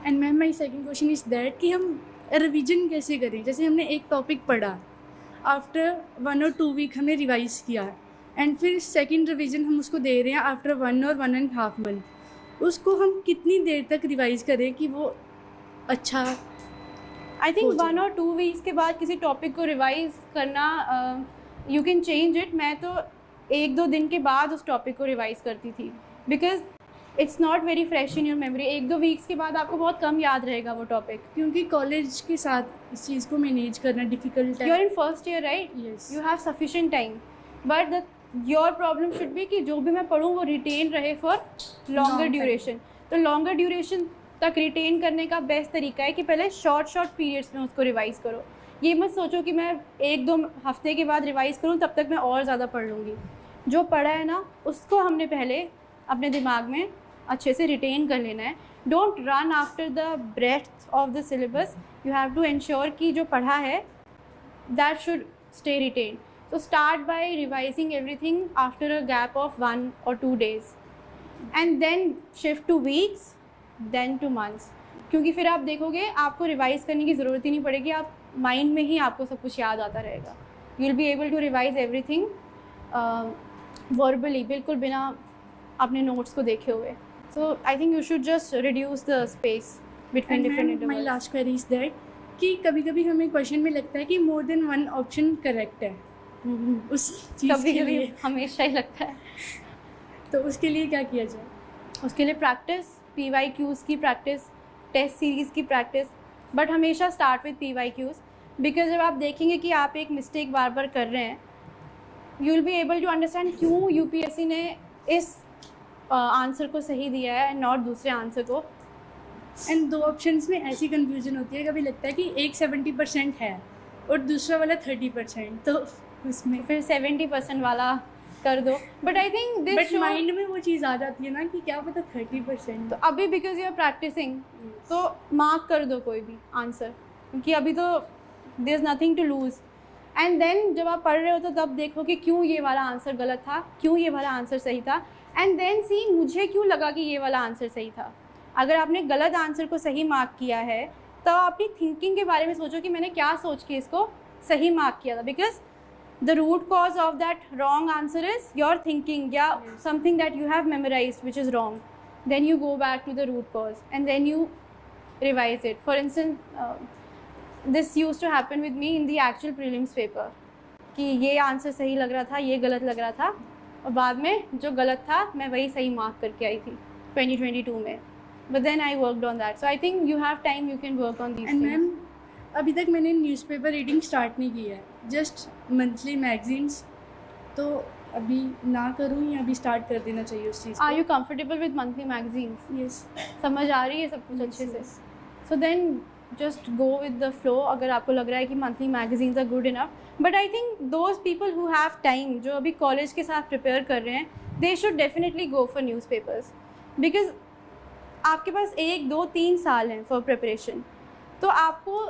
And ma'am my second question is that कि हम रिविजन कैसे करें। जैसे हमने एक टॉपिक पढ़ा, आफ्टर 1 और 2 वीक हमने रिवाइज किया एंड फिर सेकेंड रिविजन हम उसको दे रहे हैं आफ्टर 1 और 1.5 मंथ। उसको हम कितनी देर तक रिवाइज करें कि वो अच्छा? आई थिंक 1 और 2 वीक्स के बाद किसी टॉपिक को रिवाइज करना, यू कैन चेंज इट। मैं तो 1-2 दिन के बाद उस टॉपिक को रिवाइज करती थी, because it's not very fresh in your memory. 1-2 weeks के बाद आपको बहुत कम याद रहेगा वो टॉपिक, क्योंकि कॉलेज के साथ इस चीज़ को मैनेज करना डिफिकल्ट है। You are in first year right, Yes. You have sufficient time, but your problem should be कि जो भी मैं पढ़ूँ वो रिटेन रहे फॉर लॉन्गर ड्यूरेशन। तो लॉन्गर ड्यूरेशन तक रिटेन करने का बेस्ट तरीका है कि पहले शॉर्ट पीरियड्स में उसको रिवाइज़ करो। ये मत सोचो कि मैं 1-2 हफ्ते के बाद रिवाइज़ करूँ तब तक मैं और ज़्यादा पढ़ लूँगी। जो पढ़ा है ना उसको हमने पहले अपने दिमाग में अच्छे से रिटेन कर लेना है। Don't run after the breath of the syllabus, you have to ensure कि जो पढ़ा है that should stay retain. So start by revising everything after a gap of 1 or 2 days and then shift to weeks, then to months। क्योंकि फिर आप देखोगे आपको revise करने की ज़रूरत ही नहीं पड़ेगी, आप माइंड में ही आपको सब कुछ याद आता रहेगा। You will be able to revise everything verbally, बिल्कुल बिना अपने नोट्स को देखे हुए। So I think you should just reduce the space between different intervals. My last query is that कि कभी कभी हमें क्वेश्चन में लगता है कि more than one option correct है। उस चीज़ कभी के कभी लिए हमेशा ही लगता है। तो उसके लिए क्या किया जाए? उसके लिए प्रैक्टिस, PYQs की प्रैक्टिस, टेस्ट सीरीज़ की प्रैक्टिस, बट हमेशा स्टार्ट विद PYQs, बिकॉज जब आप देखेंगे कि आप एक मिस्टेक बार बार कर रहे हैं, you will be able to understand क्यों UPSC ने इस आंसर को सही दिया है एंड नॉट दूसरे आंसर को। एंड 2 ऑप्शंस में ऐसी कंफ्यूजन होती है, कभी लगता है कि एक 70% है और दूसरा वाला 30%, तो उसमें फिर 70% वाला कर दो। But I think this mind में वो चीज़ आ जाती है ना कि क्या पता 30%। तो अभी बिकॉज यू आर प्रैक्टिसिंग तो मार्क कर दो कोई भी आंसर, क्योंकि अभी तो there is nothing to lose. And then जब आप पढ़ रहे हो तो तब देखो कि क्यों ये वाला आंसर गलत था, क्यों ये वाला आंसर सही था, एंड देन सी मुझे क्यों लगा कि ये वाला आंसर सही था। अगर आपने गलत आंसर को सही मार्क किया है तो अपनी थिंकिंग के बारे में सोचो कि मैंने क्या सोच के इसको सही मार्क किया था, because the root cause of that wrong answer is your thinking, yeah, something that you have memorized which is wrong. Then you go back to the root cause and then you revise it. For instance, this used to happen with me in the actual prelims paper कि ये answer सही लग रहा था, ये गलत लग रहा था, और बाद में जो गलत था मैं वही सही मार्क करके आई थी 2022 में। But then I worked on that. So I think you have time, you can work on these And things. Ma'am अभी तक मैंने न्यूज़पेपर रीडिंग स्टार्ट नहीं की है, जस्ट मंथली मैगजीन्स, तो अभी ना करूँ या अभी स्टार्ट कर देना चाहिए उस चीज़? Are you comfortable with monthly magazines? Yes. समझ आ रही है सब कुछ अच्छे से? So then just go with the flow अगर आपको लग रहा है कि monthly magazines are good enough. But I think those people who have time, जो अभी कॉलेज के साथ प्रिपेयर कर रहे हैं, they should definitely go for newspapers. Because आपके पास 1, 2, 3 साल हैं for preparation. तो आपको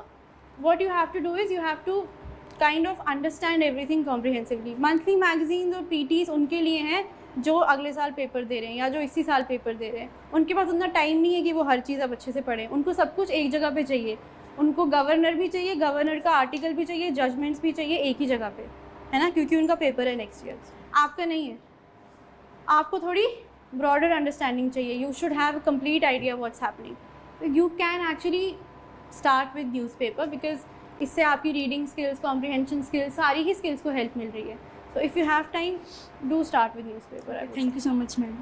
what you have to do is you have to kind of understand everything comprehensively. Monthly magazines और PTs उनके लिए हैं जो अगले साल पेपर दे रहे हैं या जो इसी साल पेपर दे रहे हैं। उनके पास उतना टाइम नहीं है कि वो हर चीज़ अब अच्छे से पढ़ें। उनको सब कुछ एक जगह पे चाहिए, उनको गवर्नर भी चाहिए, गवर्नर का आर्टिकल भी चाहिए, जजमेंट्स भी चाहिए एक ही जगह पे, है ना, क्योंकि उनका पेपर है नेक्स्ट ईयर। आपका नहीं है, आपको थोड़ी ब्रॉडर अंडरस्टैंडिंग चाहिए। You should have a complete idea what's happening. You can actually start with newspaper because इससे आपकी रीडिंग स्किल्स, कॉम्प्रिहेंशन स्किल्स, सारी ही स्किल्स को हेल्प मिल रही है। सो if you have time do start with newspaper. Thank you so much ma'am.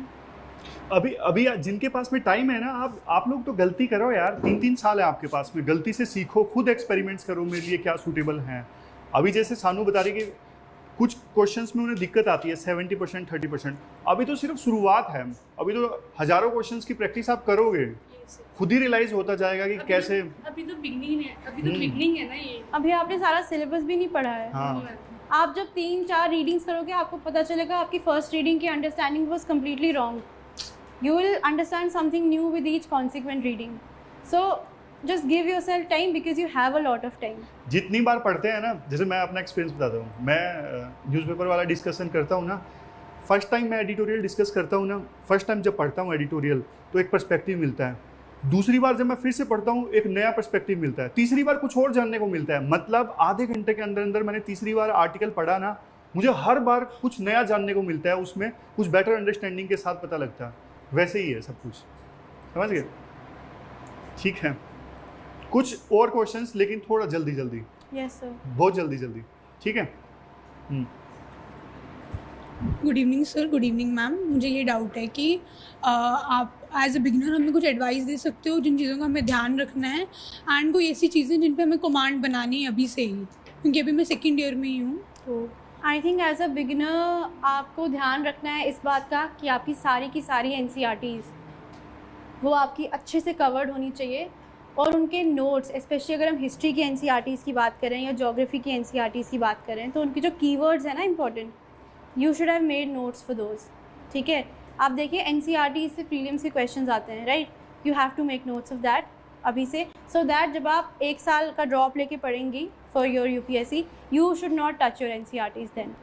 अभी जिनके पास में time है ना, आप लोग तो गलती करो यार, 3-3 साल है आपके पास में, गलती से सीखो, खुद एक्सपेरिमेंट्स करो मेरे लिए क्या सूटेबल हैं। अभी जैसे सानू बता रही कि कुछ क्वेश्चंस में उन्हें दिक्कत आती है 70% 30%, अभी तो सिर्फ शुरुआत है, अभी तो हज़ारों क्वेश्चंस की प्रैक्टिस आप करोगे, खुद ही रियलाइज होता जाएगा कि कैसे। अभी तो बिगनिंग है, अभी तो बिगनिंग है ना ये। अभी आपने सारा सिलेबस भी नहीं पढ़ा है। हाँ। आप जब 3-4 रीडिंग्स करोगे आपको पता चलेगा आपकी फर्स्ट रीडिंग की understanding was completely wrong. You will understand something new with each consequent reading. So just give yourself time because you have a lot of time. जितनी बार पढ़ते हैं ना, जैसे मैं अपना एक्सपीरियंस बताता हूँ, मैं न्यूज़पेपर वाला डिस्कशन करता हूँ ना, फर्स्ट टाइम मैं एडिटोरियल डिस्कस करता हूँ ना, फर्स्ट टाइम जब पढ़ता हूँ एडिटोरियल तो एक पर्सपेक्टिव मिलता है, दूसरी बार जब मैं फिर से पढ़ता हूँ एक नया पर्सपेक्टिव मिलता है, तीसरी बार कुछ और जानने को मिलता है। मतलब आधे घंटे के अंदर अंदर मैंने तीसरी बार आर्टिकल पढ़ा ना, मुझे हर बार कुछ नया जानने को मिलता है, उसमें कुछ बेटर अंडरस्टैंडिंग के साथ पता लगता है। वैसे ही है सब कुछ, समझ गए? ठीक है, कुछ और क्वेश्चंस लेकिन थोड़ा जल्दी जल्दी। Yes sir. बहुत जल्दी जल्दी, ठीक है। Good evening sir. Good evening ma'am. मुझे ये डाउट है कि आप एज अ बिगिनर हमें कुछ एडवाइस दे सकते हो जिन चीज़ों का हमें ध्यान रखना है, एंड कोई ऐसी चीज़ें जिन पे हमें कमांड बनानी है अभी से ही, क्योंकि अभी मैं सेकेंड ईयर में ही हूँ। तो I think as a beginner आपको ध्यान रखना है इस बात का कि आपकी सारी की सारी NCERTs वो आपकी अच्छे से कवर्ड होनी चाहिए, और उनके नोट्स, स्पेशली अगर हम हिस्ट्री की NCERTs की बात करें या ज्योग्राफी की NCERTs की बात करें, तो उनके जो कीवर्ड्स हैं ना important, you should have made notes for those. ठीक है, आप देखिए NCERT से प्रीलिम्स के क्वेश्चंस आते हैं, right? You have to make notes of that अभी से, सो दैट जब आप एक साल का ड्रॉप लेके पढ़ेंगी for your UPSC, you should not touch your NCERTs then.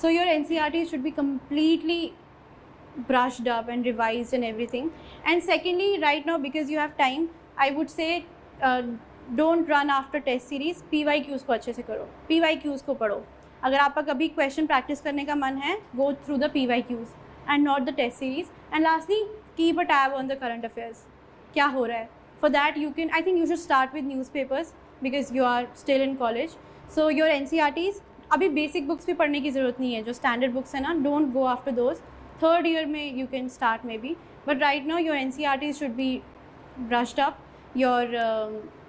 So your NCERTs should be completely brushed up and revised and everything. And secondly, right now because you have time, I would say don't run after test series. PYQs को अच्छे से करो, PYQs को पढ़ो। अगर आपका कभी question practice करने का मन है, go through the PYQs and not the test series. And lastly, keep a tab on the current affairs. क्या हो रहा है? For that you can, I think you should start with newspapers because you are still in college. So your NCERTs अभी basic books भी पढ़ने की ज़रूरत नहीं है, जो स्टैंडर्ड बुक्स है ना, don't go after those. Third year में you can start maybe, but right now your NCERTs should be brushed up, your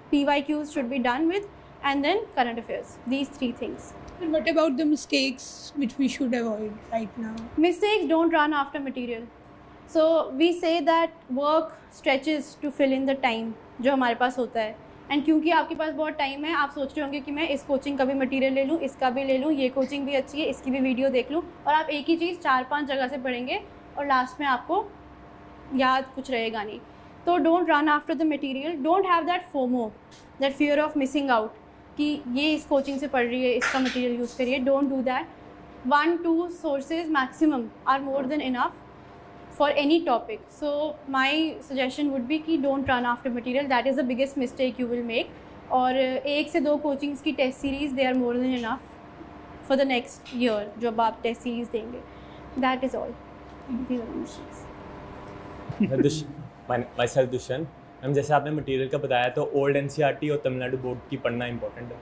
PYQs should be done with, and then current affairs. These three things. And what about the mistakes which we should avoid right now? Mistakes, don't run after material. So we say that work stretches to fill in the time जो हमारे पास होता है, and क्योंकि आपके पास बहुत time है, आप सोच रहे होंगे कि मैं इस कोचिंग का भी मटेरियल ले लूँ, इसका भी ले लूँ, ये कोचिंग भी अच्छी है, इसकी भी वीडियो देख लूँ, और आप एक ही चीज़ 4-5 जगह से पढ़ेंगे और लास्ट में आपको याद कुछ रहेगा नहीं। तो don't run after the material, don't have that FOMO, that fear of missing out कि ये इस कोचिंग से पढ़ रही है, इसका मटेरियल यूज़ करिए। Don't do that. 1-2 sources maximum are more than enough for any topic. So my suggestion would be कि don't run after material. That is the biggest mistake you will make. और 1 से 2 coachings की test series they are more than enough for the next year जब आप test series देंगे. That is all. These are the mistakes. myself Dushyant ma'am, जैसे आपने material का बताया तो ओल्ड NCERT और तमिलनाडु बोर्ड की पढ़ना इंपॉर्टेंट है।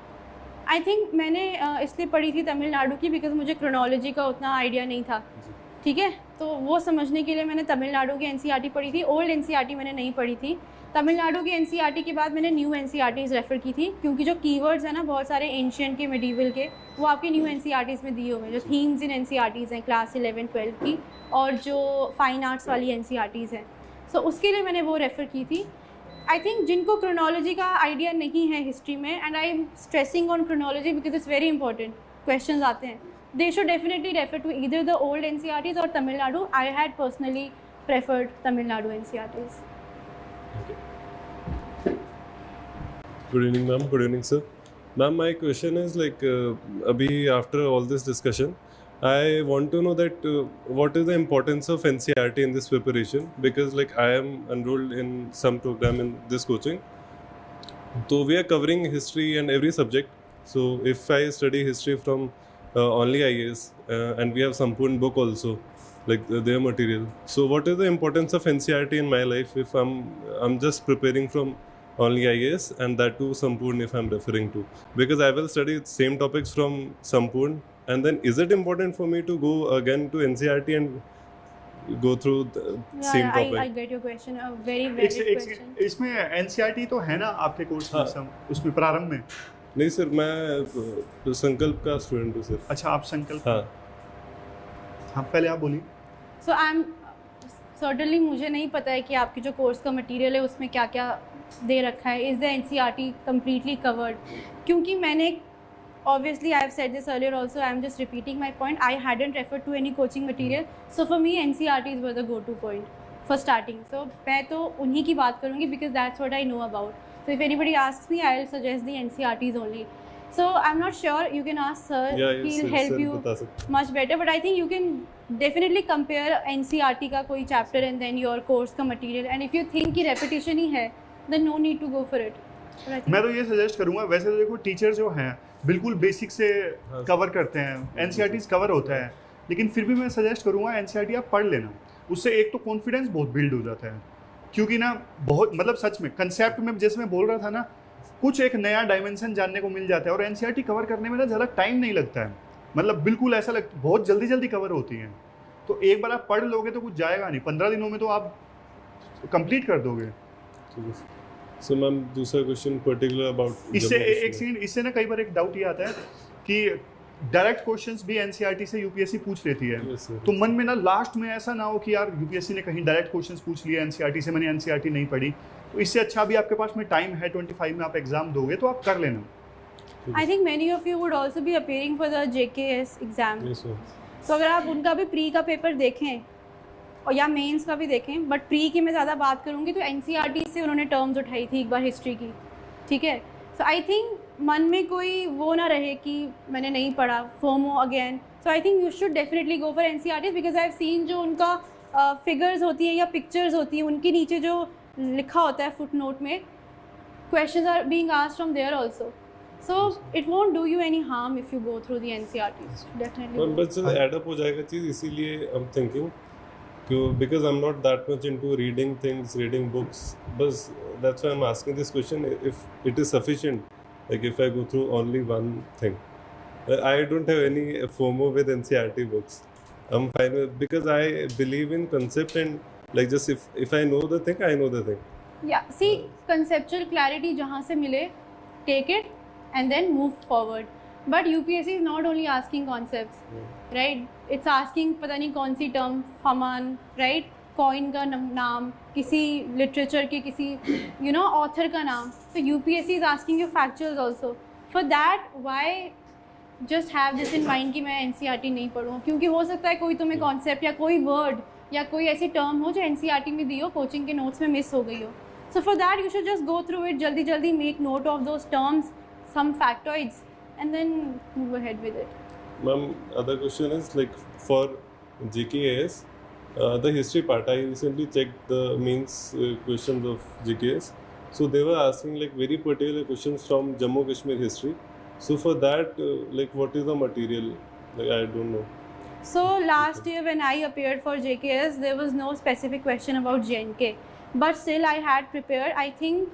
आई थिंक मैंने इसलिए पढ़ी थी तमिलनाडु की बिकॉज मुझे क्रोनोलॉजी का उतना आइडिया नहीं था, ठीक है, तो वो समझने के लिए मैंने तमिलनाडु की NCERT पढ़ी थी। ओल्ड NCERT मैंने नहीं पढ़ी थी। तमिलनाडु की NCERT के बाद मैंने न्यू NCERTs रेफ़र की थी, क्योंकि जो कीवर्ड्स हैं ना बहुत सारे एंशियंट के, मेडिवल के, वो आपके न्यू NCERTs में दिए हुए हैं। जो थीम्स इन NCERTs हैं क्लास 11-12 की, और जो फाइन आर्ट्स वाली NCERTs हैं, सो उसके लिए मैंने वो रेफ़र की थी। आई थिंक जिनको क्रोनोलॉजी का आइडिया नहीं है हिस्ट्री में, and I am stressing on chronology because it's very important, question आते हैं, they should definitely refer to either the old NCERTs or Tamil Nadu. I had personally preferred Tamil Nadu NCERTs. Good evening, ma'am. Good evening, sir. Ma'am, my question is like, abhi after all this discussion, I want to know that what is the importance of NCERT in this preparation, because like I am enrolled in some program in this coaching. So we are covering history and every subject. So if I study history from only IAS and we have Sampoorn book also, like their material. So what is the importance of NCERT in my life if I'm just preparing from only IAS, and that too Sampoorn if I'm referring to, because I will study same topics from Sampoorn, and then is it important for me to go again to NCERT and go through the same topic? I get your question, a very valid question. इसमें NCERT तो है ना आपके course में, उसमें प्रारंभ में? नहीं सर, मैं संकल्प का स्टूडेंट हूँ सर। अच्छा, आप संकल्प? हाँ, पहले आप बोलिए। सो आई एम सर्टनली, मुझे नहीं पता है कि आपकी जो कोर्स का मटेरियल है उसमें क्या क्या दे रखा है। Is the NCERT completely covered? क्योंकि मैंने obviously I have said this earlier also, I am just repeating my point. I hadn't referred to any coaching material, so for me NCERTs were the go-to point for starting. So मैं तो उन्हीं की बात करूँगी because that's what I know about. So if anybody asks me, I'll suggest the NCERTs only. So I'm not sure, you can ask sir, he'll help you much better, but I think you can definitely compare NCERT का कोई chapter and then your course का material, and if you think कि repetition ही है then no need to go for it. मैं तो ये suggest करूँगा, वैसे तो देखो टीचर जो हैं बिल्कुल बेसिक से कवर करते हैं, NCERT कवर होता है, लेकिन फिर भी मैं सजेस्ट करूँगा NCERT आप पढ़ लेना, उससे एक तो कॉन्फिडेंस बहुत बिल्ड हो जाता है, क्योंकि ना बहुत मतलब सच में कंसेप्ट में जैसे मैं बोल रहा था ना, कुछ एक नया डायमेंशन जानने को मिल जाता है, और NCERT कवर करने में ना ज़्यादा टाइम नहीं लगता है, मतलब बिल्कुल ऐसा लगता बहुत जल्दी जल्दी कवर होती हैं, तो एक बार आप पढ़ लोगे तो कुछ जाएगा नहीं, 15 दिनों में तो आप कंप्लीट कर दोगे। सो मैम दूसरा क्वेश्चन पर्टिकुलर अबाउट इससे एक सेकंड, इससे ना कई बार एक डाउट ये आता है कि डायरेक्ट क्वेश्चंस भी NCERT से UPSC पूछ लेती है, तो मन में ना लास्ट में ऐसा ना हो कि यार UPSC ने कहीं डायरेक्ट क्वेश्चंस पूछ लिए NCERT से, मैंने NCERT नहीं पढ़ी, तो इससे अच्छा अभी आपके पास में टाइम है, 25 में आप एग्जाम दोगे तो आप कर लेना। I think many of you would also be appearing for the JKS exam. Yes, sir. तो अगर आप उनका भी प्री का पेपर देखें और या मेंस का भी देखें, बट प्री की मैं ज़्यादा बात करूँगी तो NCERT से उन्होंने टर्म्स उठाई थी एक बार हिस्ट्री की, ठीक है। सो आई थिंक मन में कोई वो ना रहे कि मैंने नहीं पढ़ा, FOMO again. So I think you should definitely go for NCERT, because I have seen जो उनका फिगर्स होती हैं या पिक्चर्स होती हैं, उनके नीचे जो लिखा होता है फुट नोट में, questions are being asked from there also, so it won't do you any harm if you go through the NCERTs. Definitely. But add up हो जाएगा चीज़, इसीलिए I'm thinking because I'm not that much into reading things, reading books, but that's why I'm asking this question, if it is sufficient, like if I go through only one thing. I don't have any FOMO with NCERT books. I'm fine with, because I believe in concept, and like just if I know the thing, I know the thing. Yeah, see, conceptual clarity जहाँ से मिले, take it and then move forward. But UPSC is not only asking concepts, right? It's asking पता नहीं कौन सी term, फमान, right? Coin का नाम, किसी literature के किसी author का नाम. So UPSC is asking you factuals also. For that, why just have this in mind कि मैं NCERT नहीं पढ़ूँ? क्योंकि हो सकता है कोई तुम्हें concept या कोई word या कोई ऐसी term हो जो NCERT में दी हो, coaching के notes में miss हो गई हो. So for that, you should just go through it, जल्दी make note of those terms, some factoids, and then move ahead with it. Ma'am, other question is like for GKS, the history part. I recently checked the mains questions of GKS. So they were asking like very particular questions from Jammu Kashmir history. So for that, like what is the material? Like I don't know. So last year when I appeared for JKS, there was no specific question about JNK, but still I had prepared. I think.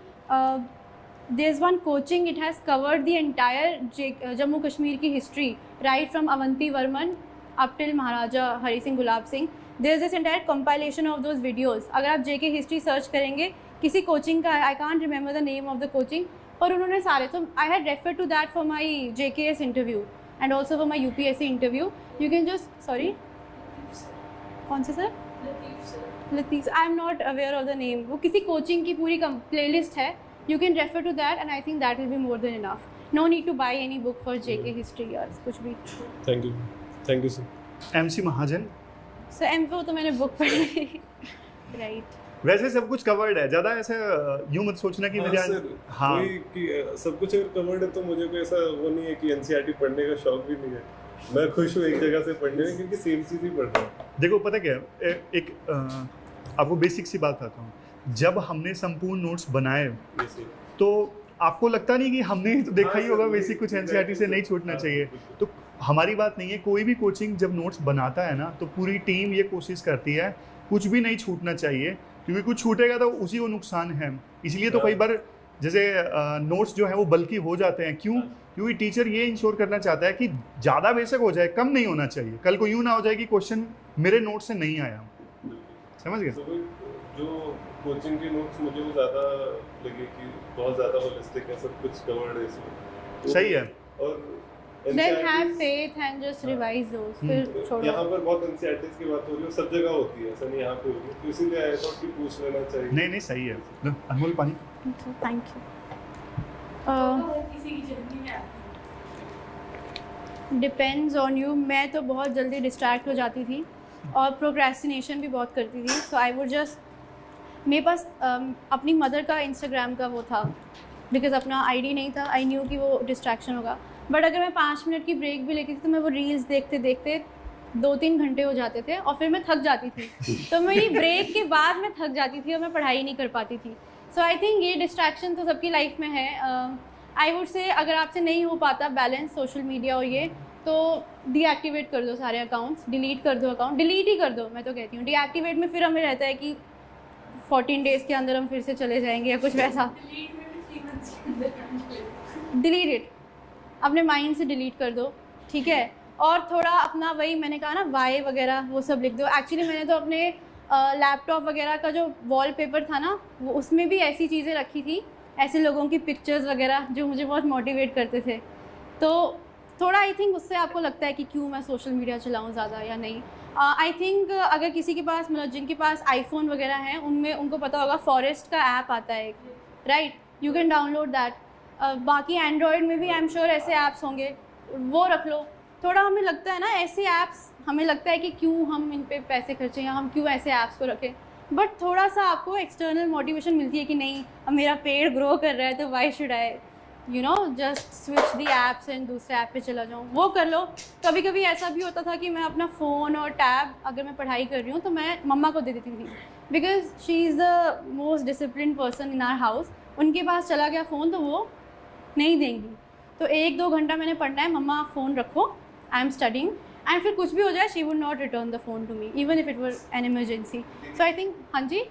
There's one coaching, it has covered the entire Jammu Kashmir ki history, right from Avanti Varman up till Maharaja Hari Singh Gulab Singh. There's this entire compilation of those videos. अगर आप JK history search करेंगे, किसी coaching का, I can't remember the name of the coaching, पर उन्होंने सारे, so I had referred to that for my JKS interview and also for my UPSC interview. You can just, sorry, कौन से sir? Latif. I'm not aware of the name. वो किसी coaching की पूरी playlist है. You can refer to that, and I think that will be more than enough. No need to buy any book for JK history or कुछ भी. Thank you sir. MC Mahajan. So M4 तो मैंने book पढ़ी. Right. वैसे सब कुछ covered है, ज़्यादा ऐसे यूँ मत सोचना कि मेरे हाँ कि सब कुछ अगर कवर्ड है तो मुझे कोई ऐसा वो नहीं है कि NCERT पढ़ने का शौक भी नहीं है. मैं खुश हूँ एक जगह से पढ़ने में, क्योंकि सेम चीज़ ही पढ़ रहा हूँ. देखो पता क्या है, एक आपको बेसिक सी बात आता हूँ, जब हमने संपूर्ण नोट्स बनाए तो आपको लगता नहीं कि हमने तो देखा ही होगा बेसिक कुछ NCERT से नहीं छूटना चाहिए. तो हमारी बात नहीं है, कोई भी कोचिंग जब नोट्स बनाता है ना तो पूरी टीम ये कोशिश करती है कुछ भी नहीं छूटना चाहिए, क्योंकि कुछ छूटेगा तो उसी को नुकसान है. इसलिए तो कई बार जैसे नोट्स जो है वो बल्कि हो जाते हैं. क्यों? क्योंकि टीचर ये इंश्योर करना चाहता है कि ज़्यादा बेशक हो जाए, कम नहीं होना चाहिए. कल को यूँ ना हो जाए कि क्वेश्चन मेरे नोट से नहीं आया. समझ गए? जो कोचिंग के नोट्स मुझे वो ज़्यादा लगे कि बहुत ज़्यादा होलिस्टिक है, सब कुछ कवर्ड है इसमें. सही है. और Then have faith and just revise those. फिर छोड़ो. यहाँ पर बहुत NCERT की बात हो रही है, सब जगह होती है, ऐसा नहीं यहाँ पे होगी, तो इसीलिए आई थॉट कि पूछ लेना चाहिए. नहीं सही है. अनमोल पानी. Thank you. Depends on you. मैं तो बहुत जल्दी डिस्ट्रैक्ट हो जाती थी और प्रोक्रेस्टिनेशन भी बहुत करती थी. सो आई वुड जस्ट, मेरे पास अपनी मदर का इंस्टाग्राम का वो था बिकॉज अपना आईडी नहीं था, आई न्यू कि वो डिस्ट्रैक्शन होगा। बट अगर मैं 5 मिनट की ब्रेक भी लेती थी तो मैं वो रील्स देखते देखते 2-3 घंटे हो जाते थे और फिर मैं थक जाती थी। तो मेरी ब्रेक के बाद मैं थक जाती थी और मैं पढ़ाई नहीं कर पाती थी। सो आई थिंक ये डिस्ट्रैक्शन तो सबकी लाइफ में है। आई वुड से अगर आपसे नहीं हो पाता बैलेंस सोशल मीडिया और ये, तो डीएक्टिवेट कर दो सारे अकाउंट्स, डिलीट कर दो अकाउंट, डिलीट ही कर दो। मैं तो कहती हूँ डीएक्टिवेट में फिर हमें रहता है कि 14 डेज़ के अंदर हम फिर से चले जाएंगे या कुछ वैसा। डिलीट इट, अपने माइंड से डिलीट कर दो, ठीक है। और थोड़ा अपना वही मैंने कहा ना वाई वगैरह वो सब लिख दो। एक्चुअली मैंने तो अपने लैपटॉप वगैरह का जो वॉलपेपर था ना वो उसमें भी ऐसी चीज़ें रखी थी, ऐसे लोगों की पिक्चर्स वगैरह जो मुझे बहुत मोटिवेट करते थे। तो थोड़ा आई थिंक उससे आपको लगता है कि क्यों मैं सोशल मीडिया चलाऊँ ज़्यादा या नहीं। आई थिंक अगर किसी के पास मतलब जिनके पास आईफोन वगैरह हैं उनमें उनको पता होगा फॉरेस्ट का ऐप आता है एक, right, you can download that. बाकी एंड्रॉयड में भी आई एम श्योर ऐसे ऐप्स होंगे, वो रख लो। थोड़ा हमें लगता है ना ऐसे ऐप्स, हमें लगता है कि क्यों हम इन पे पैसे खर्चें या हम क्यों ऐसे ऐप्स को रखें, बट थोड़ा सा आपको एक्सटर्नल मोटिवेशन मिलती है कि नहीं अब मेरा पेड़ ग्रो कर रहा है तो why should I you know just switch the apps and दूसरे ऐप पे चला जाऊँ, वो कर लो। कभी कभी ऐसा भी होता था कि मैं अपना फ़ोन और टैब अगर मैं पढ़ाई कर रही हूँ तो मैं मम्मा को दे देती थी, because she is the most discipline person in our house. उनके पास चला गया फ़ोन तो वो नहीं देंगी, तो 1-2 घंटा मैंने पढ़ना है, मम्मा फ़ोन रखो, आई एम स्टडिंग, एंड फिर कुछ भी हो जाए she would not return the phone to me even if it were an emergency. So I think हाँ जी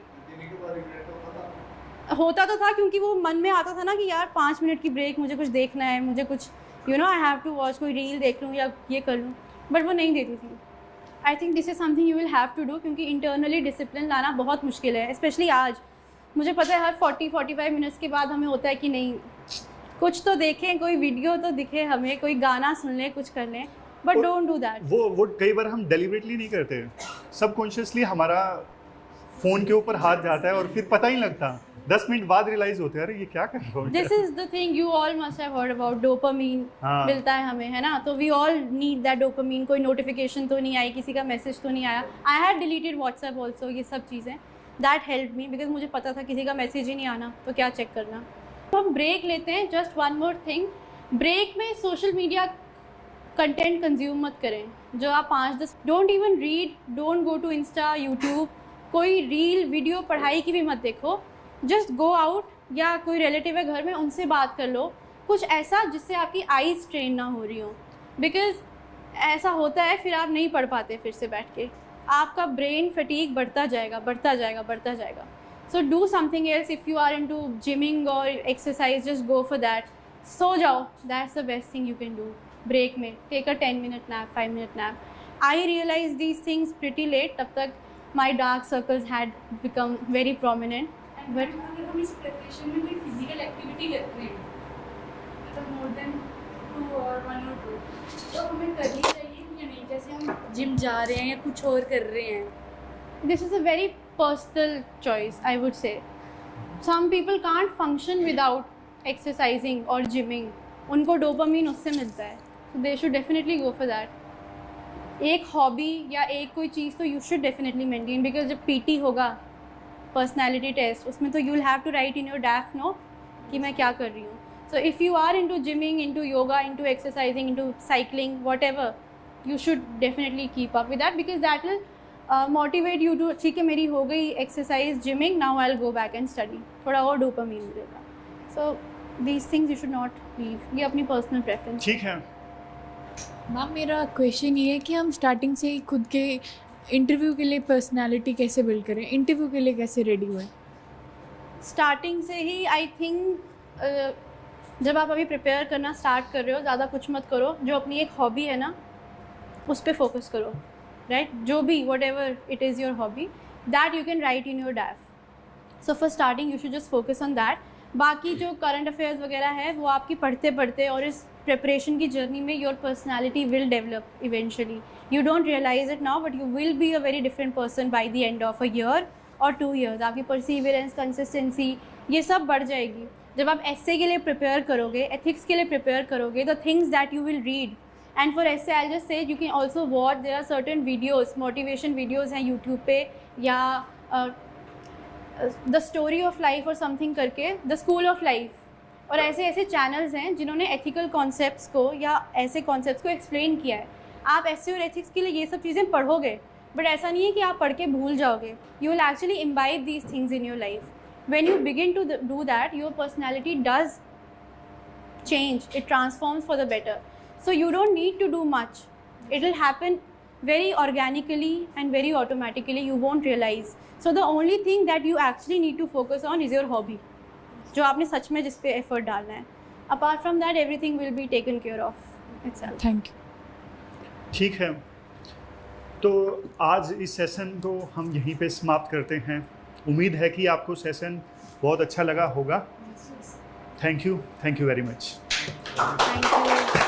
होता तो था, क्योंकि वो मन में आता था ना कि यार 5 मिनट की ब्रेक, मुझे कुछ देखना है, मुझे कुछ you know I have to watch, कोई रील देख लूँ या ये कर लूँ, बट वो नहीं देती थी। I think this is something you will have to do, क्योंकि इंटरनली डिसिप्लिन लाना बहुत मुश्किल है, स्पेशली आज। मुझे पता है हर 40-45 मिनट्स के बाद हमें होता है कि नहीं कुछ तो देखें, कोई वीडियो तो दिखे हमें, कोई गाना सुन लें, कुछ कर लें, बट डोंट डू दैट। वो कई बार हम डेलिबरेटली नहीं करते, सबकॉन्शियसली हमारा फ़ोन के ऊपर हाथ जाता है और फिर पता ही लगता, 10 मिनट बाद रियलाइज होते हैं अरे ये क्या कर रहा हूँ। This is the thing you all must have heard about, dopamine मिलता है हमें, है ना, तो we all need that dopamine. कोई नोटिफिकेशन तो नहीं आई, किसी का मैसेज तो नहीं आया, I had deleted WhatsApp also, ये सब चीज़ें दैट हेल्प मी, बिकॉज मुझे पता था किसी का मैसेज ही नहीं आना तो क्या चेक करना। तो हम ब्रेक लेते हैं। Just one more thing, break में सोशल मीडिया कंटेंट कंज्यूम मत करें जो आप 5-10, don't even read, don't go to Insta, YouTube, कोई रील वीडियो पढ़ाई की भी मत देखो, जस्ट गो आउट या कोई रिलेटिव है घर में उनसे बात कर लो, कुछ ऐसा जिससे आपकी आई स्ट्रेन ना हो रही हो, बिकॉज ऐसा होता है फिर आप नहीं पढ़ पाते, फिर से बैठ के आपका ब्रेन फटीग बढ़ता जाएगा बढ़ता जाएगा बढ़ता जाएगा। So do something else, if you are into gymming और exercise just go for that, सो जाओ, that's the best thing you can do break में। Take a 10 minute nap, 5 minute nap. I realise these things pretty late, तब तक my dark circles had become very prominent. But अगर हम इस preparation में कोई फिजिकल एक्टिविटी करते हैं मतलब मोर देन 2 और 1 और 2, तो हमें करनी चाहिए या नहीं, जैसे हम जिम जा रहे हैं या कुछ और कर रहे हैं। This is a very personal choice, I would say. Some people can't function without exercising और जिमिंग, उनको डोपामीन उससे मिलता है, तो they should definitely go for that. एक हॉबी या एक कोई चीज़ तो you should definitely maintain, because जब पीटी होगा पर्सनैलिटी टेस्ट, उसमें तो you will have to write in your DAF नो कि मैं क्या कर रही हूँ। So if you are into gymming, into yoga, into exercising, into cycling, whatever, you should definitely keep up with that, because that will motivate you to, ठीक है मेरी हो गई exercise gymming, now I will go back and study, थोड़ा और dopamine मिलेगा। So these things you should not leave, ये अपनी पर्सनल प्रेफरेंस। ठीक है मैम, मेरा क्वेश्चन ये है कि हम स्टार्टिंग से ही खुद के इंटरव्यू के लिए पर्सनालिटी कैसे बिल्ड करें, इंटरव्यू के लिए कैसे रेडी हुए? स्टार्टिंग से ही आई थिंक जब आप अभी प्रिपेयर करना स्टार्ट कर रहे हो, ज़्यादा कुछ मत करो, जो अपनी एक हॉबी है ना उस पर फोकस करो, राइट, जो भी what ever it is your hobby, that you can right in your डैफ। So for starting you should just focus on that. बाकी जो करंट अफेयर्स वगैरह है वो आपकी पढ़ते पढ़ते और इस प्रिपरेशन की जर्नी में your personality will develop eventually. You don't realize it now, but you will be a very different person by the end of a year or 2 years. आपकी perseverance, consistency, ये सब बढ़ जाएगी। जब आप essay के लिए prepare करोगे, ethics के लिए prepare करोगे, the things that you will read, and for essay I'll just say you can also watch, there are certain videos, motivation videos हैं YouTube पे, या the story of life or something करके, the school of life, और ऐसे ऐसे channels हैं जिन्होंने ethical concepts को या ऐसे कॉन्सेप्ट्स को एक्सप्लेन किया है। आप एसईओ और एथिक्स के लिए ये सब चीज़ें पढ़ोगे, बट ऐसा नहीं है कि आप पढ़ के भूल जाओगे। You will actually imbibe these things in your life. When you begin to do that, your personality does change, it transforms for the better. So you don't need to do much. It will happen very organically and very automatically. You won't realize. So the only thing that you actually need to focus on is your hobby, जो आपने सच में जिस पे effort डालना है. Apart from that, everything will be taken care of itself. Thank you. ठीक है, तो आज इस सेशन को हम यहीं पे समाप्त करते हैं। उम्मीद है कि आपको सेशन बहुत अच्छा लगा होगा। Thank you very much. Thank you.